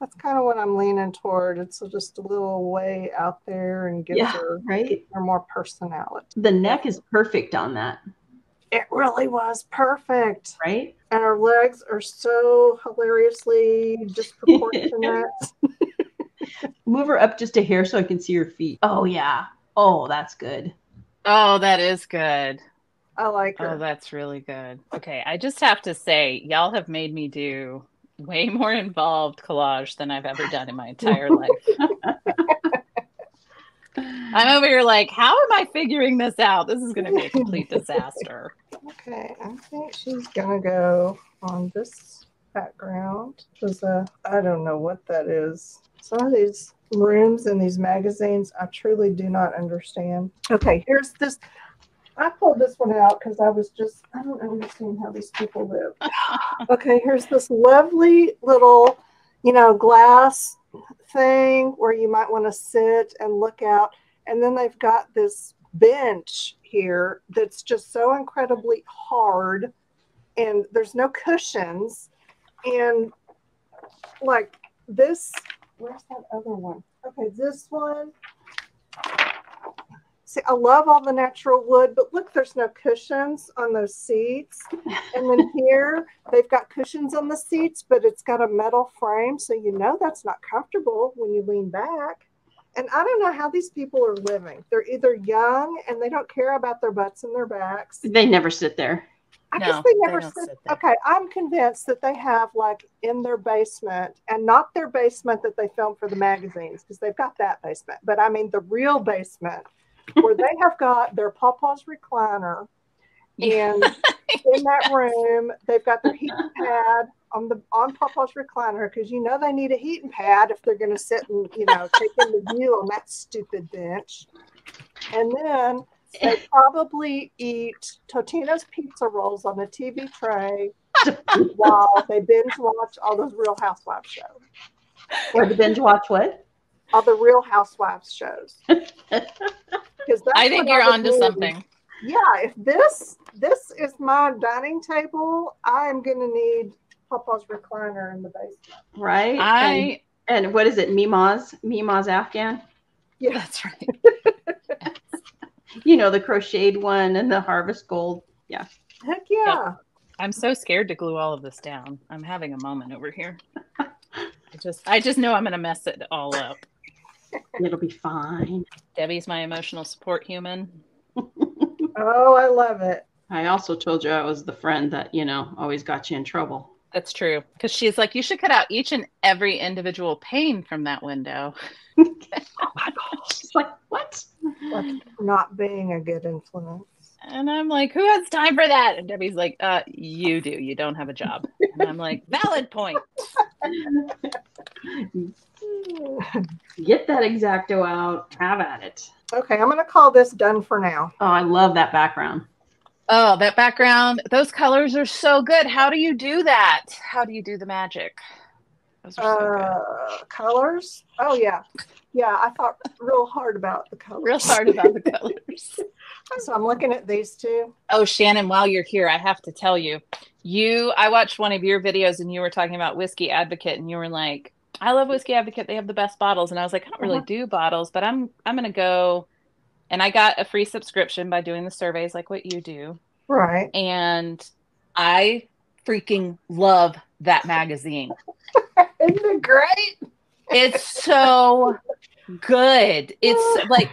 That's kind of what I'm leaning toward. It's just a little way out there and gives her more personality. The neck is perfect on that. It really was perfect. Right? And her legs are so hilariously disproportionate. Move her up just a hair so I can see her feet. Oh, yeah. Oh, that's good. Oh, that is good. I like her. Oh, that's really good. Okay, I just have to say, y'all have made me do way more involved collage than I've ever done in my entire life. I'm over here like, how am I figuring this out? This is going to be a complete disaster. Okay, I think she's going to go on this background. I don't know what that is. Some of these rooms in these magazines, I truly do not understand. Okay, here's this. I pulled this one out because I don't understand how these people live. Okay, here's this lovely little, glass thing where you might want to sit and look out. And then they've got this bench here that's just so incredibly hard, and there's no cushions. And like this, where's that other one? Okay, this one. See, I love all the natural wood, but look, there's no cushions on those seats. And then here, they've got cushions on the seats, but it's got a metal frame, so that's not comfortable when you lean back. And I don't know how these people are living. They're either young and they don't care about their butts and their backs. They never sit there. I guess they never sit there. Okay, I'm convinced that they have like in their basement, and not their basement that they film for the magazines, because they've got that basement. But I mean the real basement where they have got their Papa's recliner, and in that room they've got their heating pad on Papa's recliner, because they need a heating pad if they're going to sit and take in the view on that stupid bench. And then they probably eat Totino's pizza rolls on a TV tray while they binge watch all those Real Housewives shows. Or the binge watch what? All the Real Housewives shows. I think you're onto something. Yeah, if this is my dining table, I am going to need Papa's recliner in the basement. Right. And what is it? Mima's Afghan? Yeah, that's right. The crocheted one and the harvest gold. Yeah. Heck yeah. Yep. I'm so scared to glue all of this down. I'm having a moment over here. I just know I'm going to mess it all up. It'll be fine. Debbie's my emotional support human. Oh, I love it. I also told you I was the friend that, always got you in trouble. That's true. Because she's like, you should cut out each and every individual pane from that window. Oh my gosh. She's like, what? Like not being a good influence. And I'm like, who has time for that? And Debbie's like, you do. You don't have a job. And I'm like, valid point. Get that X-Acto out. Have at it. Okay, I'm going to call this done for now. Oh, I love that background. Oh, that background. Those colors are so good. How do you do that? How do you do the magic? Those are so good. Colors? Oh, yeah. Yeah, I thought real hard about the colors. Real hard about the colors. So I'm looking at these two. Oh, Shannon, while you're here, I have to tell you, I watched one of your videos and you were talking about Whiskey Advocate, and you were like, I love Whiskey Advocate. They have the best bottles. And I was like, I don't really do bottles, but I'm going to go. And I got a free subscription by doing the surveys like what you do. Right. And I freaking love that magazine. Isn't it great? It's so good. It's like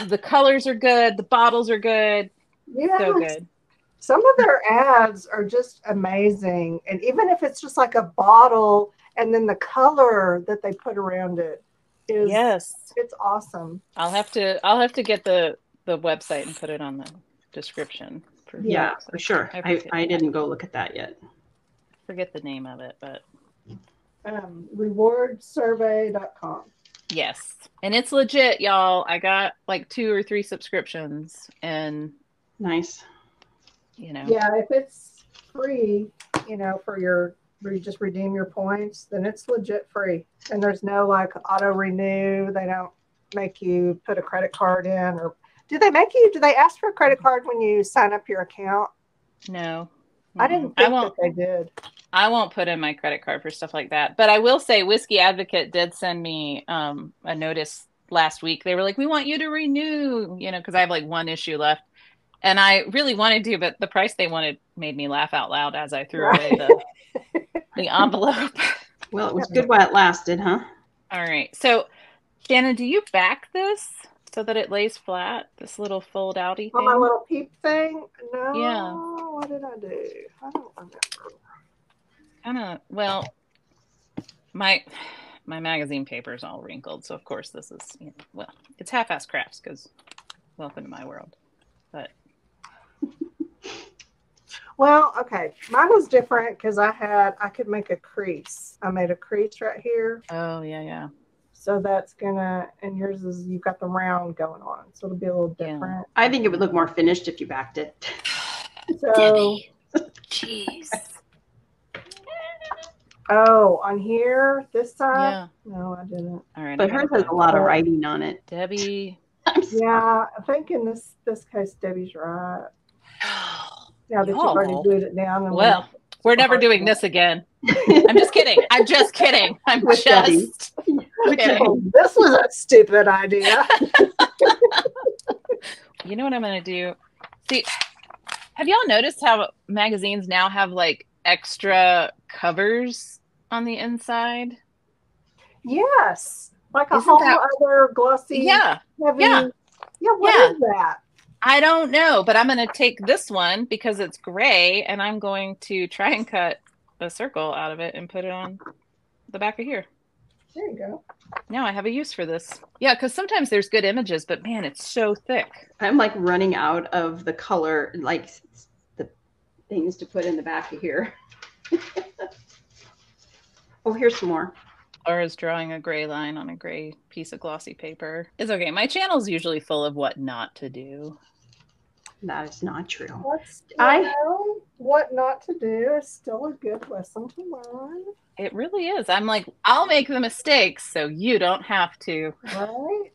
The colors are good. The bottles are good. Yeah. So good. Some of their ads are just amazing. And even if it's just like a bottle and then the color that they put around it is, it's awesome. I'll have to get the website and put it on the description. For sure. I didn't go look at that yet. Forget the name of it, but rewardsurvey.com. Yes. And it's legit, y'all. I got like 2 or 3 subscriptions and nice. You know. Yeah, if it's free, you know, for you just redeem your points, then it's legit free. And there's no like auto renew. They don't make you put a credit card in, or do they ask for a credit card when you sign up your account? No. I didn't think that they did. I won't put in my credit card for stuff like that. But I will say Whiskey Advocate did send me a notice last week. They were like, we want you to renew, you know, because I have like 1 issue left. And I really wanted to, but the price they wanted made me laugh out loud as I threw away the envelope. Well, it was good while it lasted, huh? All right. So, Shannon, do you back this so that it lays flat? This little fold-outy thing? Oh, my little peep thing? No. Yeah. What did I do? I don't remember. Well, my magazine paper is all wrinkled, so of course this is, you know, well, it's half-ass crafts because welcome to my world. But well, okay, mine was different because I could make a crease. I made a crease right here. Oh yeah. So that's and yours is, you've got the round going on, so it'll be a little different. I think it would look more finished if you backed it. So, Debbie, jeez. Oh, on here, this side? Yeah. No, I didn't. All right. But hers has a lot of writing on it. Debbie. Yeah, I think in this case, Debbie's right. Now that you've already glued it down. And well, we're never doing this again. I'm just kidding. I'm just kidding. I'm just kidding. This was a stupid idea. You know what I'm going to do? See, have y'all noticed how magazines now have like extra covers on the inside? Yes. Like a whole other glossy. Yeah. Heavy, yeah. What is that? I don't know, but I'm going to take this one because it's gray and I'm going to try and cut a circle out of it and put it on the back of here. There you go. Now I have a use for this. Yeah, because sometimes there's good images, but man, it's so thick. I'm like running out of the color, like the things to put in the back of here. Oh, here's some more. Laura's drawing a gray line on a gray piece of glossy paper. It's okay. My channel's usually full of what not to do. That is not true. What not to do is still a good lesson to learn. It really is. I'm like, I'll make the mistakes so you don't have to. Right?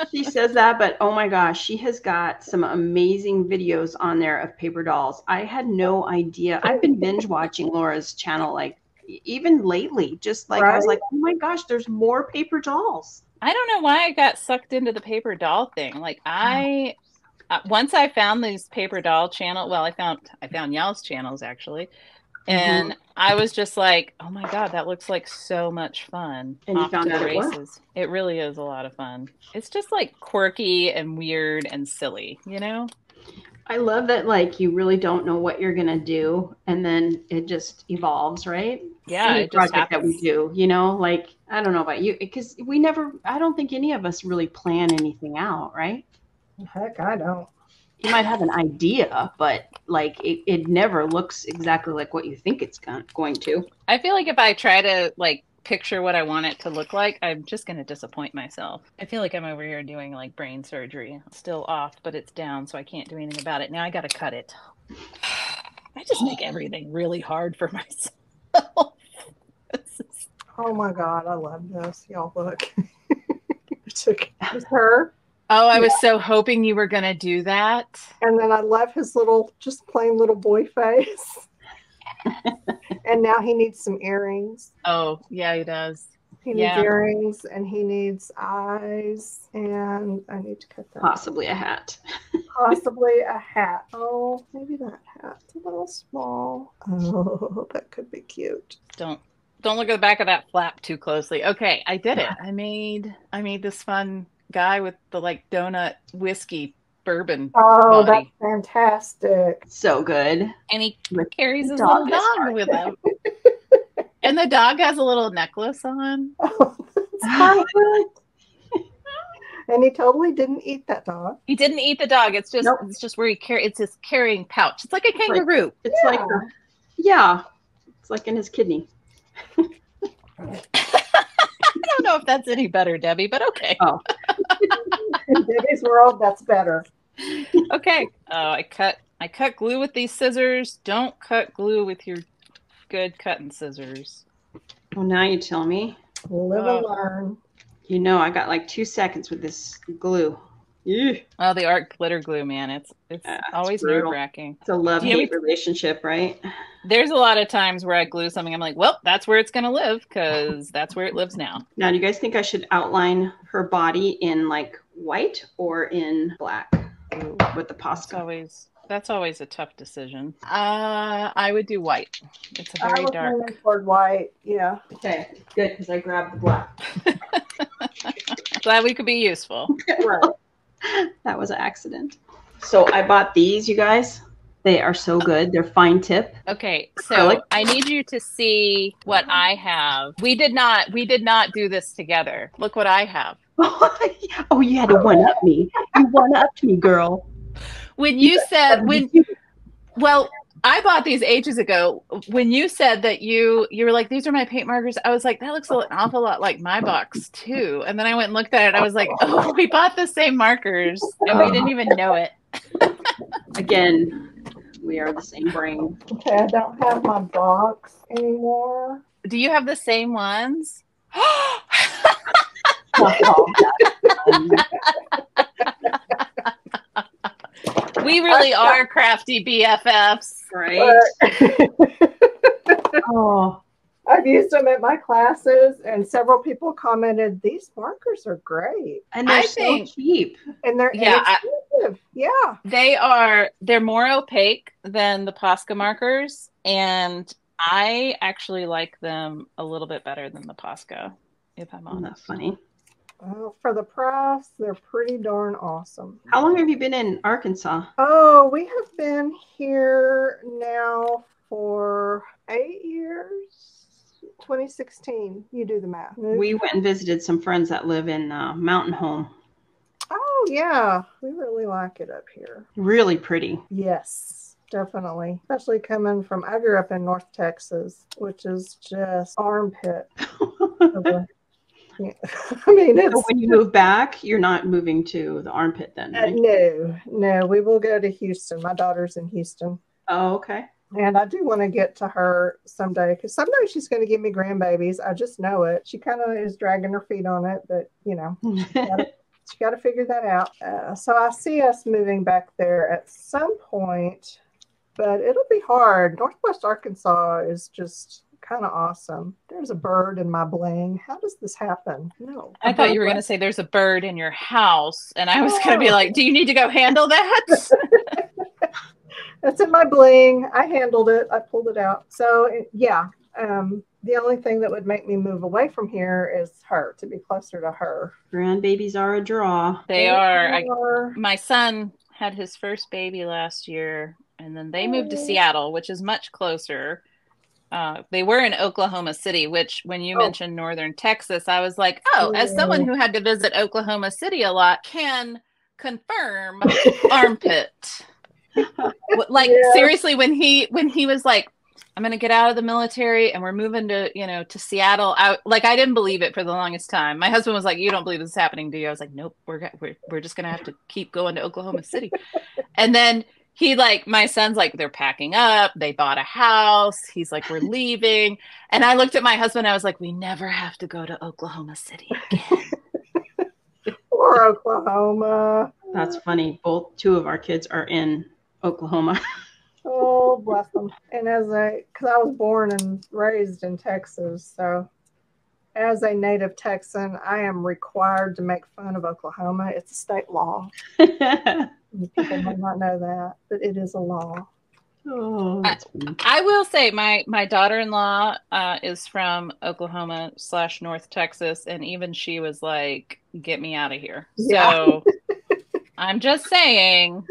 She says that, but oh my gosh, she has got some amazing videos on there of paper dolls. I had no idea. I've been binge watching Laura's channel like even lately, just like I was like, oh my gosh, there's more paper dolls. I don't know why I got sucked into the paper doll thing. Like once I found these paper doll channel, well, I found y'all's channels actually, and I was just like, oh my god, that looks like so much fun. And you found out it was? It really is a lot of fun. It's just like quirky and weird and silly, you know. I love that, like, you really don't know what you're gonna do, and then it just evolves, right? Yeah, any project that we do, you know, like, I don't know about you, because I don't think any of us really plan anything out, right? Heck, I don't. You might have an idea, but like it never looks exactly like what you think it's going to. I feel like if I try to like picture what I want it to look like, I'm just going to disappoint myself. I feel like I'm over here doing like brain surgery. It's still off, but it's down, so I can't do anything about it. Now I got to cut it. I just make everything really hard for myself. Oh my God, I love this. Y'all look. It's her. Oh, I was so hoping you were going to do that. And then I love his little, just plain little boy face. And now he needs some earrings. Oh, yeah, he does. He needs earrings and he needs eyes. And I need to cut that. Possibly a hat. Possibly a hat. Oh, maybe that hat's a little small. Oh, that could be cute. Don't look at the back of that flap too closely. Okay, I did it. I made this fun guy with the like donut whiskey bourbon Oh, that's body. fantastic. So good. And he With carries his dog little as dog part. with him. And the dog has a little necklace on. Oh, that's perfect. And he totally didn't eat that dog. He didn't eat the dog. It's just Nope. it's just where it's his carrying pouch. It's like a kangaroo. It's like it's like in his kidney. I don't know if that's any better, Debbie, but okay. Oh. In Debbie's world, that's better. Okay. Oh, I cut glue with these scissors. Don't cut glue with your good cutting scissors. Well, now you tell me. Live and learn. You know, I got like 2 seconds with this glue. Ew. Oh, the art glitter glue, man. It's always nerve-wracking. It's a love-hate relationship, right? There's a lot of times where I glue something. I'm like, well, that's where it's going to live because that's where it lives now. Now, do you guys think I should outline her body in like white or in black with the Posca? That's always a tough decision. I would do white. It's a very dark. I was leaning toward white. Yeah. Okay, good, because I grabbed the black. Glad we could be useful. Right. That was an accident. So I bought these, you guys. They are so good. They're fine tip. Okay, so I need you to see what I have. We did not do this together. Look what I have. Oh, you had to one-up me. You one-upped me, girl. When you said well, I bought these ages ago. When you said that you were like, these are my paint markers, I was like, that looks an awful lot like my box too. And then I went and looked at it. And I was like, oh, we bought the same markers and we didn't even know it. Again, we are the same brain. Okay, I don't have my box anymore. Do you have the same ones? We really are crafty BFFs, right? Oh, I've used them at my classes, and several people commented, these markers are great. And they're so cheap. And they're inexpensive. They're more opaque than the Posca markers, and I actually like them a little bit better than the Posca, if I'm honest. That's funny. Well, for the price, they're pretty darn awesome. How long have you been in Arkansas? Oh, we have been here now for 8 years. 2016. You do the math. We went and visited some friends that live in Mountain Home. Oh, yeah. We really like it up here. Really pretty. Yes, definitely. Especially coming from, I grew up in North Texas, which is just armpit. Yeah. I mean, so when you move back, you're not moving to the armpit then, right? No. We will go to Houston. My daughter's in Houston. Oh, okay. And I do want to get to her someday because someday she's going to give me grandbabies. I just know it. She kind of is dragging her feet on it, but you know, she got to figure that out. So I see us moving back there at some point, but it'll be hard. Northwest Arkansas is just kind of awesome. There's a bird in my bling. How does this happen? No. I thought you were going to say there's a bird in your house, and I was going to be like, do you need to go handle that? That's in my bling. I handled it. I pulled it out. So yeah, the only thing that would make me move away from here is her, to be closer to her. Grandbabies are a draw. They are. My son had his first baby last year, and then they moved to Seattle, which is much closer. They were in Oklahoma City, which when you mentioned Northern Texas, I was like, as someone who had to visit Oklahoma City a lot, can confirm armpit. Like seriously, when he was like, I'm going to get out of the military and we're moving to, to Seattle. I didn't believe it for the longest time. My husband was like, you don't believe this is happening, do you? I was like, nope, we're just going to have to keep going to Oklahoma City. And then my son's like, they're packing up. They bought a house. He's like, we're leaving. And I looked at my husband. I was like, we never have to go to Oklahoma City again. Or Oklahoma. That's funny. Two of our kids are in Oklahoma. Oh, bless them. And because I was born and raised in Texas, so as a native Texan, I am required to make fun of Oklahoma. It's a state law. People may not know that, but it is a law. Oh, that's funny. I will say my daughter-in-law is from Oklahoma / North Texas, and even she was like, "Get me out of here." Yeah. So I'm just saying,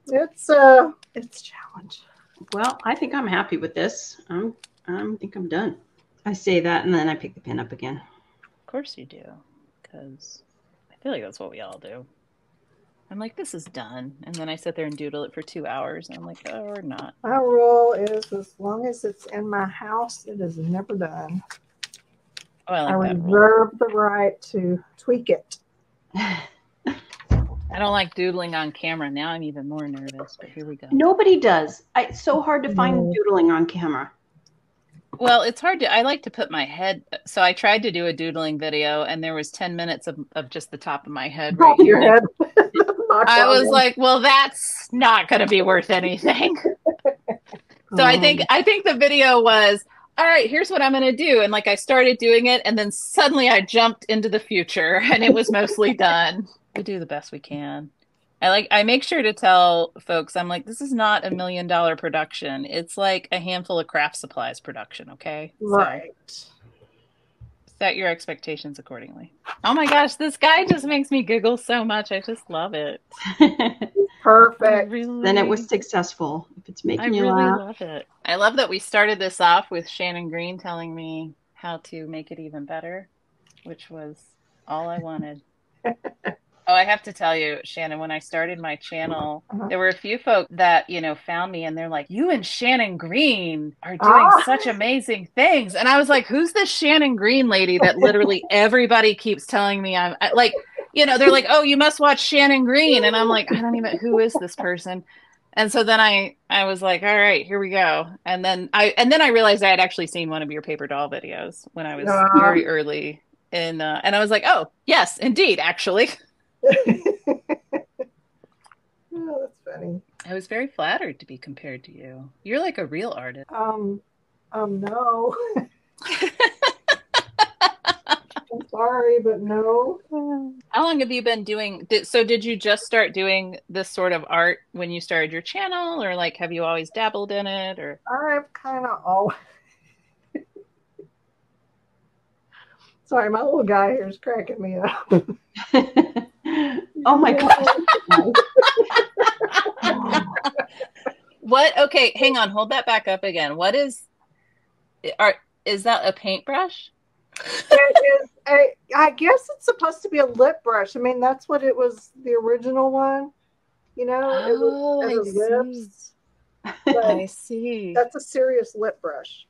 it's a challenge. Well, I think I'm happy with this. I think I'm done. I say that and then I pick the pin up again. Of course you do, because I feel like that's what we all do. I'm like, this is done. And then I sit there and doodle it for 2 hours. And I'm like, oh, or not. My rule is as long as it's in my house, it is never done. Oh, I reserve the right to tweak it. I don't like doodling on camera. Now I'm even more nervous, but here we go. Nobody does. It's so hard to find doodling on camera. Well, it's hard to, I like to put my head. So I tried to do a doodling video and there was 10 minutes of just the top of my head. Right your head. I was like, well, that's not going to be worth anything. So I think the video was, all right, here's what I'm going to do. And like, I started doing it and then suddenly I jumped into the future and it was mostly done. We do the best we can. I make sure to tell folks, I'm like, this is not $1 million production. It's like a handful of craft supplies production. Okay. Right. So set your expectations accordingly. Oh my gosh, this guy just makes me giggle so much. I just love it. Perfect. Then it was successful. If it's making you laugh. I really love it. I love that we started this off with Shannon Green telling me how to make it even better, which was all I wanted. Oh, I have to tell you, Shannon, when I started my channel, there were a few folk that, found me and they're like, you and Shannon Green are doing such amazing things. And I was like, who's this Shannon Green lady that literally everybody keeps telling me I'm like, they're like, oh, you must watch Shannon Green. And I'm like, I don't even, who is this person? And so then I was like, all right, here we go. And then I realized I had actually seen one of your paper doll videos when I was very early and I was like, oh, yes, indeed, actually. Oh, that's funny. I was very flattered to be compared to you. You're like a real artist. No. I'm sorry, but no. How long have you been doing? Did you just start doing this sort of art when you started your channel, or like have you always dabbled in it? Or I've kind of always. Sorry, my little guy here is cracking me up. Oh my God. What? Okay, hang on. Hold that back up again. What is that a paintbrush? It is I guess it's supposed to be a lip brush. I mean, that's what it was, the original one. It was lips. I see. That's a serious lip brush.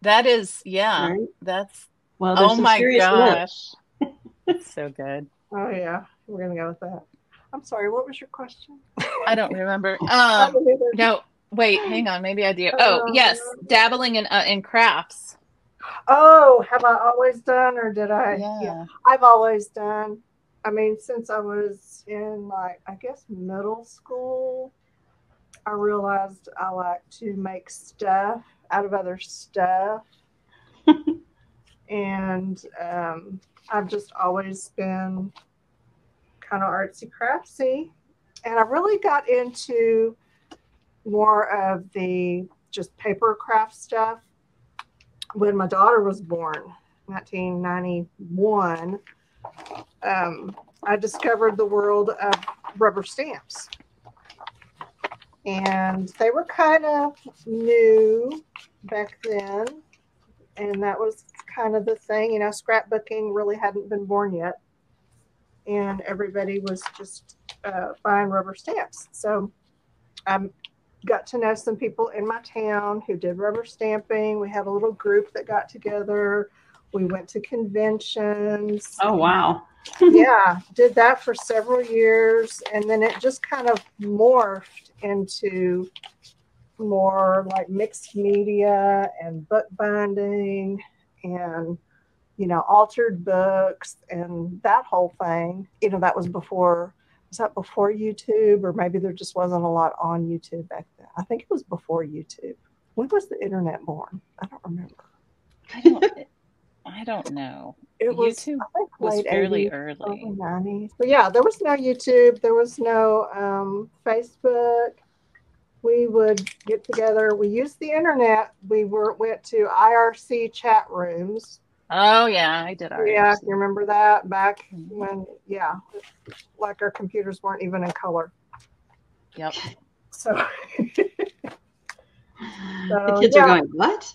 That is, yeah. Right? That's oh my gosh. That's so good. Oh yeah, we're gonna go with that. I'm sorry, what was your question? I don't remember. No, wait, hang on. Maybe I do. Oh, yes, dabbling in crafts. Oh, have I always done, or did I? Yeah, I've always done. I mean, since I was in I guess middle school, I realized I like to make stuff out of other stuff, and I've just always been kind of artsy craftsy, and I really got into more of the just paper craft stuff when my daughter was born, 1991. I discovered the world of rubber stamps, and they were kind of new back then, and that was kind of the thing. Scrapbooking really hadn't been born yet, and everybody was just buying rubber stamps. So I got to know some people in my town who did rubber stamping. We had a little group that got together. We went to conventions. Oh, wow. Yeah, did that for several years, and then it just kind of morphed into more like mixed media and book binding and altered books and that whole thing. That was before YouTube, or maybe there just wasn't a lot on YouTube back then. I think it was before YouTube. When was the internet born? I don't remember. I don't know. YouTube was fairly 80s, early. 90s. But yeah, there was no YouTube. There was no Facebook. we would get together. We used the internet. We went to IRC chat rooms. Oh yeah, I did IRC. Yeah, you remember that back when? Yeah, like our computers weren't even in color. Yep. So, the kids are going, what?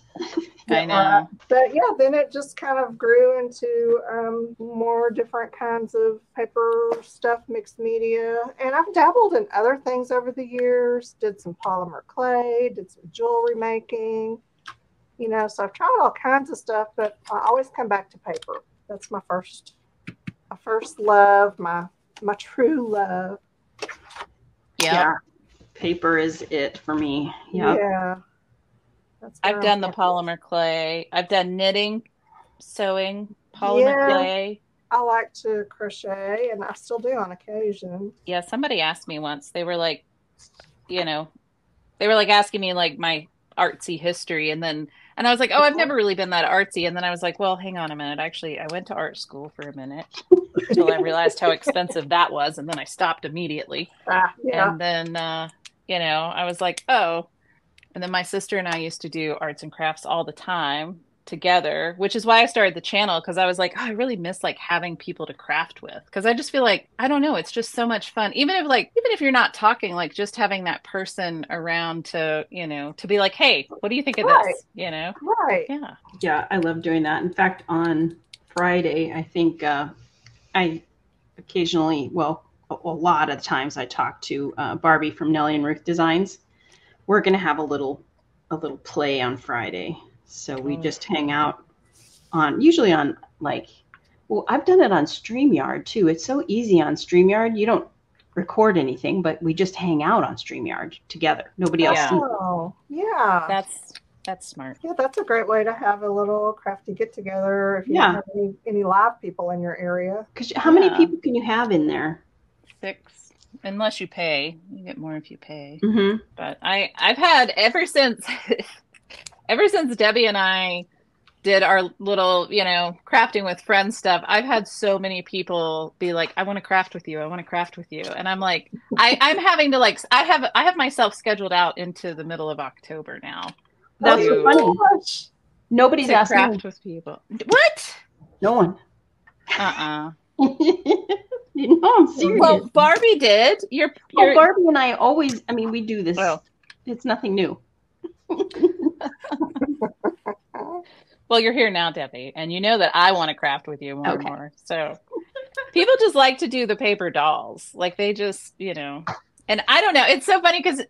I know. But yeah, then it just kind of grew into more different kinds of paper stuff, mixed media. And I've dabbled in other things over the years, did some polymer clay, did some jewelry making, you know, so I've tried all kinds of stuff, but I always come back to paper. That's my first love, my true love. Yep. Yeah. Paper is it for me. Yep. Yeah. I've done the polymer clay. I've done knitting, sewing, polymer clay. I like to crochet, and I still do on occasion. Yeah, somebody asked me once. They were like, you know, they were like asking me like my artsy history, and I was like, oh, I've never really been that artsy. And then I was like, well, hang on a minute. Actually, I went to art school for a minute until I realized how expensive that was, and then I stopped immediately. And then, you know, I was like, oh. And then my sister and I used to do arts and crafts all the time together, which is why I started the channel, because I was like, oh, I really miss like having people to craft with, because I just feel like, I don't know, it's just so much fun. Even if you're not talking, like just having that person around to, you know, to be like, hey, what do you think of this? You know? Right. Yeah. Yeah, I love doing that. In fact, on Friday, I think I occasionally, well, a lot of times I talk to Barbie from Nellie and Ruth Designs. We're going to have a little play on Friday. So we just hang out usually on like, well, I've done it on StreamYard too. It's so easy on StreamYard. You don't record anything, but we just hang out on StreamYard together. Nobody else sees it. Oh, yeah. That's smart. Yeah, that's a great way to have a little crafty get together if you don't have any live people in your area. Because how many people can you have in there? 6. Unless you pay. You get more if you pay. Mm-hmm. But I've had ever since Debbie and I did our little, you know, crafting with friends stuff, I've had so many people be like, I want to craft with you. I want to craft with you. And I'm like, I'm having to like, I have myself scheduled out into the middle of October now. That's so funny. Nobody's asking craft with people. What? No one. No, I'm serious. Well, Barbie did. Barbie and I always, I mean, we do this. Oh. It's nothing new. Well, you're here now, Debbie, and you know that I want to craft with you more and more. So people just like to do the paper dolls. Like they just, you know, and I don't know. It's so funny because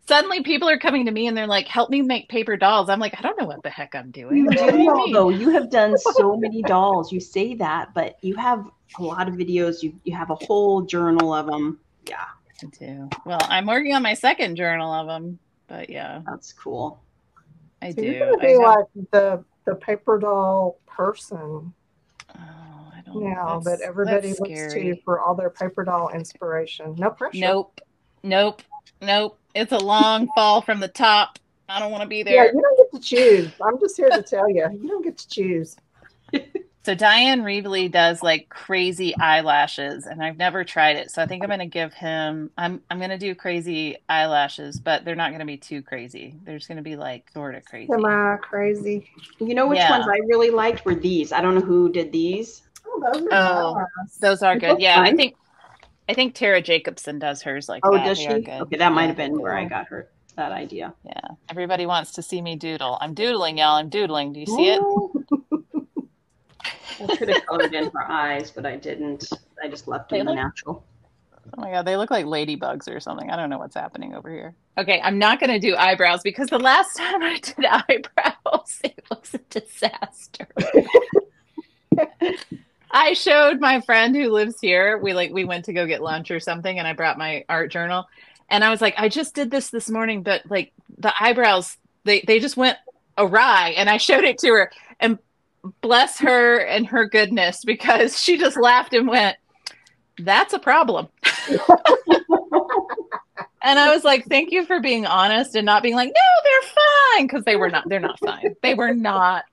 suddenly people are coming to me and they're like, help me make paper dolls. I'm like, I don't know what the heck I'm doing. You do know, though. You have done so many dolls. You say that, but you have a lot of videos. You have a whole journal of them. Yeah. I do. Well, I'm working on my second journal of them, but yeah. That's cool. I so do. You're going to be like the paper doll person. Oh, I don't know. Now that everybody looks to you for all their paper doll inspiration. No pressure. Nope. It's a long fall from the top. I don't want to be there. Yeah, you don't get to choose. I'm just here to tell you. You don't get to choose. So Diane Reevely does like crazy eyelashes, and I've never tried it. So I think I'm going to give him, I'm going to do crazy eyelashes, but they're not going to be too crazy. They're just going to be like sort of crazy. Crazy. You know which ones I really liked were these. I don't know who did these. Oh, those are good. Yeah, fun. I think Tara Jacobson does hers like that. Oh, does she? Okay, that might have been where I got that idea. Yeah. Everybody wants to see me doodle. I'm doodling, y'all. I'm doodling. Do you see it? I could have colored in her eyes, but I didn't. I just left them natural. Oh my God, they look like ladybugs or something. I don't know what's happening over here. Okay, I'm not going to do eyebrows because the last time I did eyebrows, it was a disaster. I showed my friend who lives here. We went to go get lunch or something, and I brought my art journal, and I was like, I just did this morning, but like the eyebrows, they just went awry, and I showed it to her, and bless her and her goodness, because she just laughed and went, that's a problem. And I was like, thank you for being honest and not being like, no, they're fine. Because they're not fine. They were not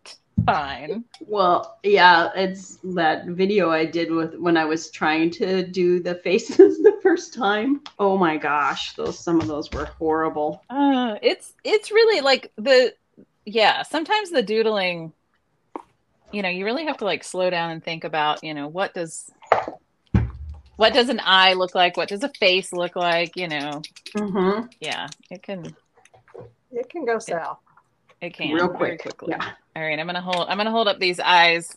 fine. Well, yeah, it's that video I did with when I was trying to do the faces the first time. Oh my gosh, some of those were horrible. It's really like sometimes the doodling, you really have to like slow down and think about, what does an eye look like? What does a face look like? Mm-hmm. Yeah, it can go south. It can real quick. Very quickly. Yeah. All right, I'm gonna hold up these eyes.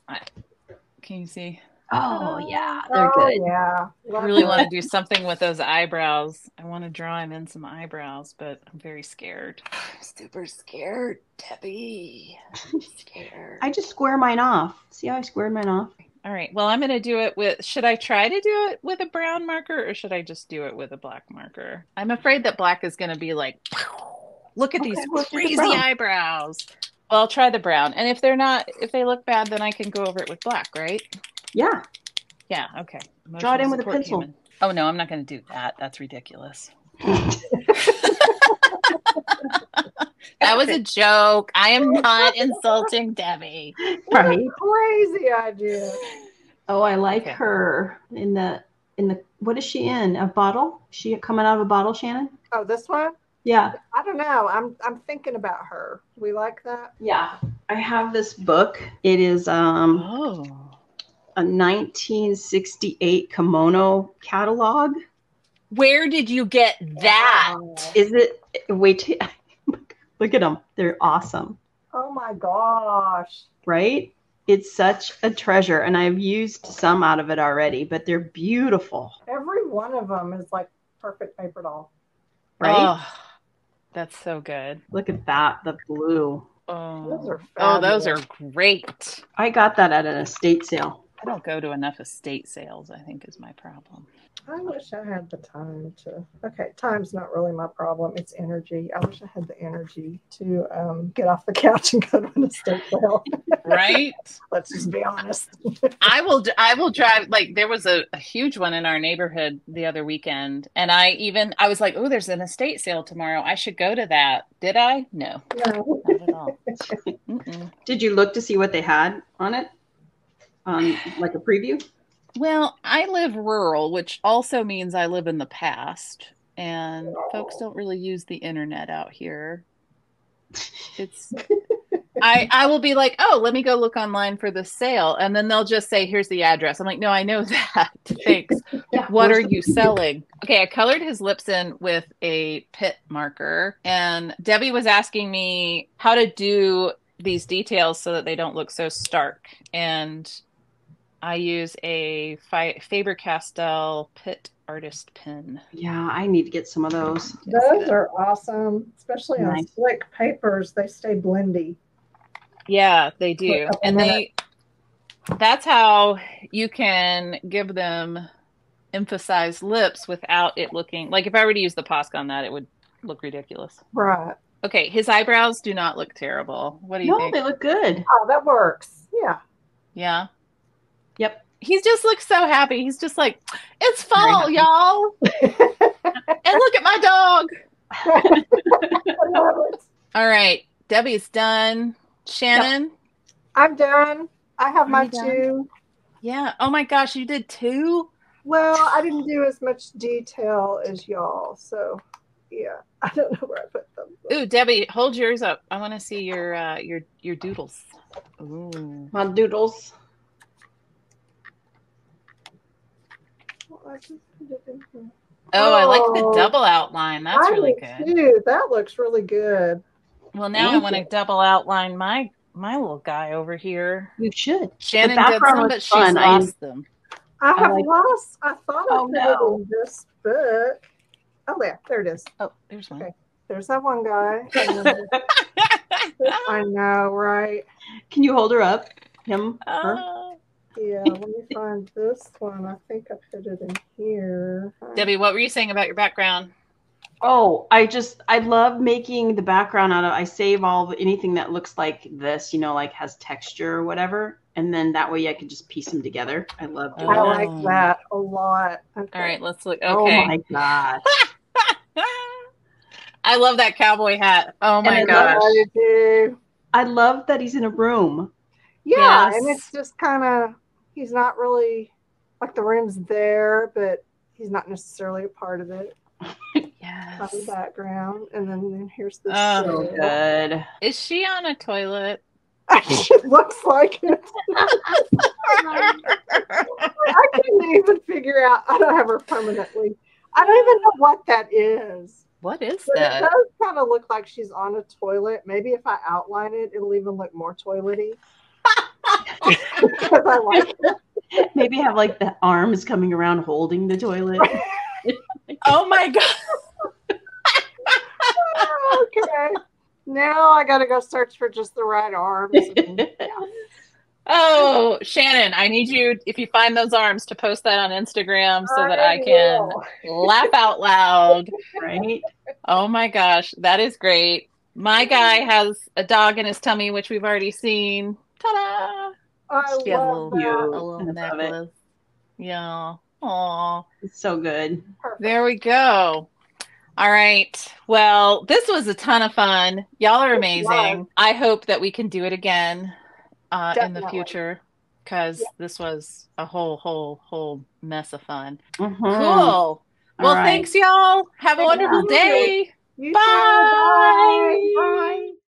Can you see? Oh yeah, they're good. Yeah, I really want to do something with those eyebrows. I want to draw him in some eyebrows, but I'm very scared. Super scared, Debbie. Scared. I just square mine off. See how I squared mine off? All right. Well, I'm going to do it with, should I try to do it with a brown marker or should I just do it with a black marker? I'm afraid that black is going to be like, look at these crazy eyebrows. Well, I'll try the brown. And if they look bad, then I can go over it with black, right? Yeah. Yeah. Okay. Draw it in with a pencil. Human. Oh, no, I'm not going to do that. That's ridiculous. That was a joke. I am not insulting Debbie. Right. Crazy idea. Oh, I like her in the what is she in? A bottle? Is she coming out of a bottle, Shannon? Oh, this one? Yeah. I don't know. I'm thinking about her. We like that? Yeah. I have this book. It is a 1968 kimono catalog. Where did you get that? Is it wait look at them. They're awesome. Oh my gosh. Right? It's such a treasure. And I've used some out of it already, but they're beautiful. Every one of them is like perfect paper doll. Right? Oh, that's so good. Look at that. The blue. Those are great. I got that at an estate sale. I don't go to enough estate sales, I think, is my problem. I wish I had the time to. Okay, time's not really my problem. It's energy. I wish I had the energy to get off the couch and go to an estate sale. Right? Let's just be honest. I will drive. Like there was a huge one in our neighborhood the other weekend, and I was like, oh, there's an estate sale tomorrow. I should go to that. Did I? No, not at all. Did you look to see what they had on it? Like a preview? Well, I live rural, which also means I live in the past, and folks don't really use the internet out here. I will be like, oh, let me go look online for the sale. And then they'll just say, here's the address. I'm like, no, I know that. Thanks. Yeah, what are you selling? Okay, I colored his lips in with a pit marker. And Debbie was asking me how to do these details so that they don't look so stark. And I use a Faber-Castell Pit Artist pen. Yeah, I need to get some of those. Those are awesome, especially on slick papers. They stay blendy. Yeah, they do. And that's how you can give them emphasized lips without it looking like if I were to use the Posca on that, it would look ridiculous. Right. Okay, his eyebrows do not look terrible. What do you think? No, they look good. Oh, that works. Yeah. Yeah. Yep. He just looks so happy. He's just like, it's fall, y'all. And look at my dog. All right. Debbie's done. Shannon? Yep. I'm done. I have my two. Yeah. Oh my gosh, you did two? Well, I didn't do as much detail as y'all. So, yeah. I don't know where I put them. Ooh, Debbie, hold yours up. I want to see your doodles. Ooh. My doodles. I like the double outline. That's really good. Too. That looks really good. Well, now I want to double outline my little guy over here. You should. Shannon did some, but she's lost them. I thought I put it in this book. Oh, there it is. Oh, there's one. Okay. There's that one guy. I know, right? Can you hold her up? Him? Her? Yeah, let me find this one. I think I put it in here. Debbie, what were you saying about your background? Oh, I love making the background out of, I save anything that looks like this, like has texture or whatever. And then that way I can just piece them together. I love doing that. I like that a lot. Okay. All right, let's look. Okay. Oh my gosh. I love that cowboy hat. Oh my gosh. I love that he's in a room. Yeah, and Yes. it's just kind of, he's not really, like the rim's there, but he's not necessarily a part of it. Yes. The background, and then here's the So good. Is she on a toilet? It looks like it. I couldn't even figure out. I don't have her permanently. I don't even know what that is. What is But that? it does kind of look like she's on a toilet. Maybe if I outline it, it'll even look more toilety. Because I like it. Maybe have like the arms coming around holding the toilet. Oh my God. Okay. Now I got to go search for just the right arms. And, yeah. Oh, Shannon, I need you, if you find those arms, to post that on Instagram so that I can laugh out loud. Right? Oh my gosh, that is great. My guy has a dog in his tummy, which we've already seen. Ta-da! I She has love that. a little necklace. Yeah. Aw. It's so good. Perfect. There we go. All right. Well, this was a ton of fun. Y'all are amazing. I hope that we can do it again in the future, because this was a whole mess of fun. Mm-hmm. Cool. Well, thanks, y'all. Have a wonderful day. You Bye. too. Bye. Bye.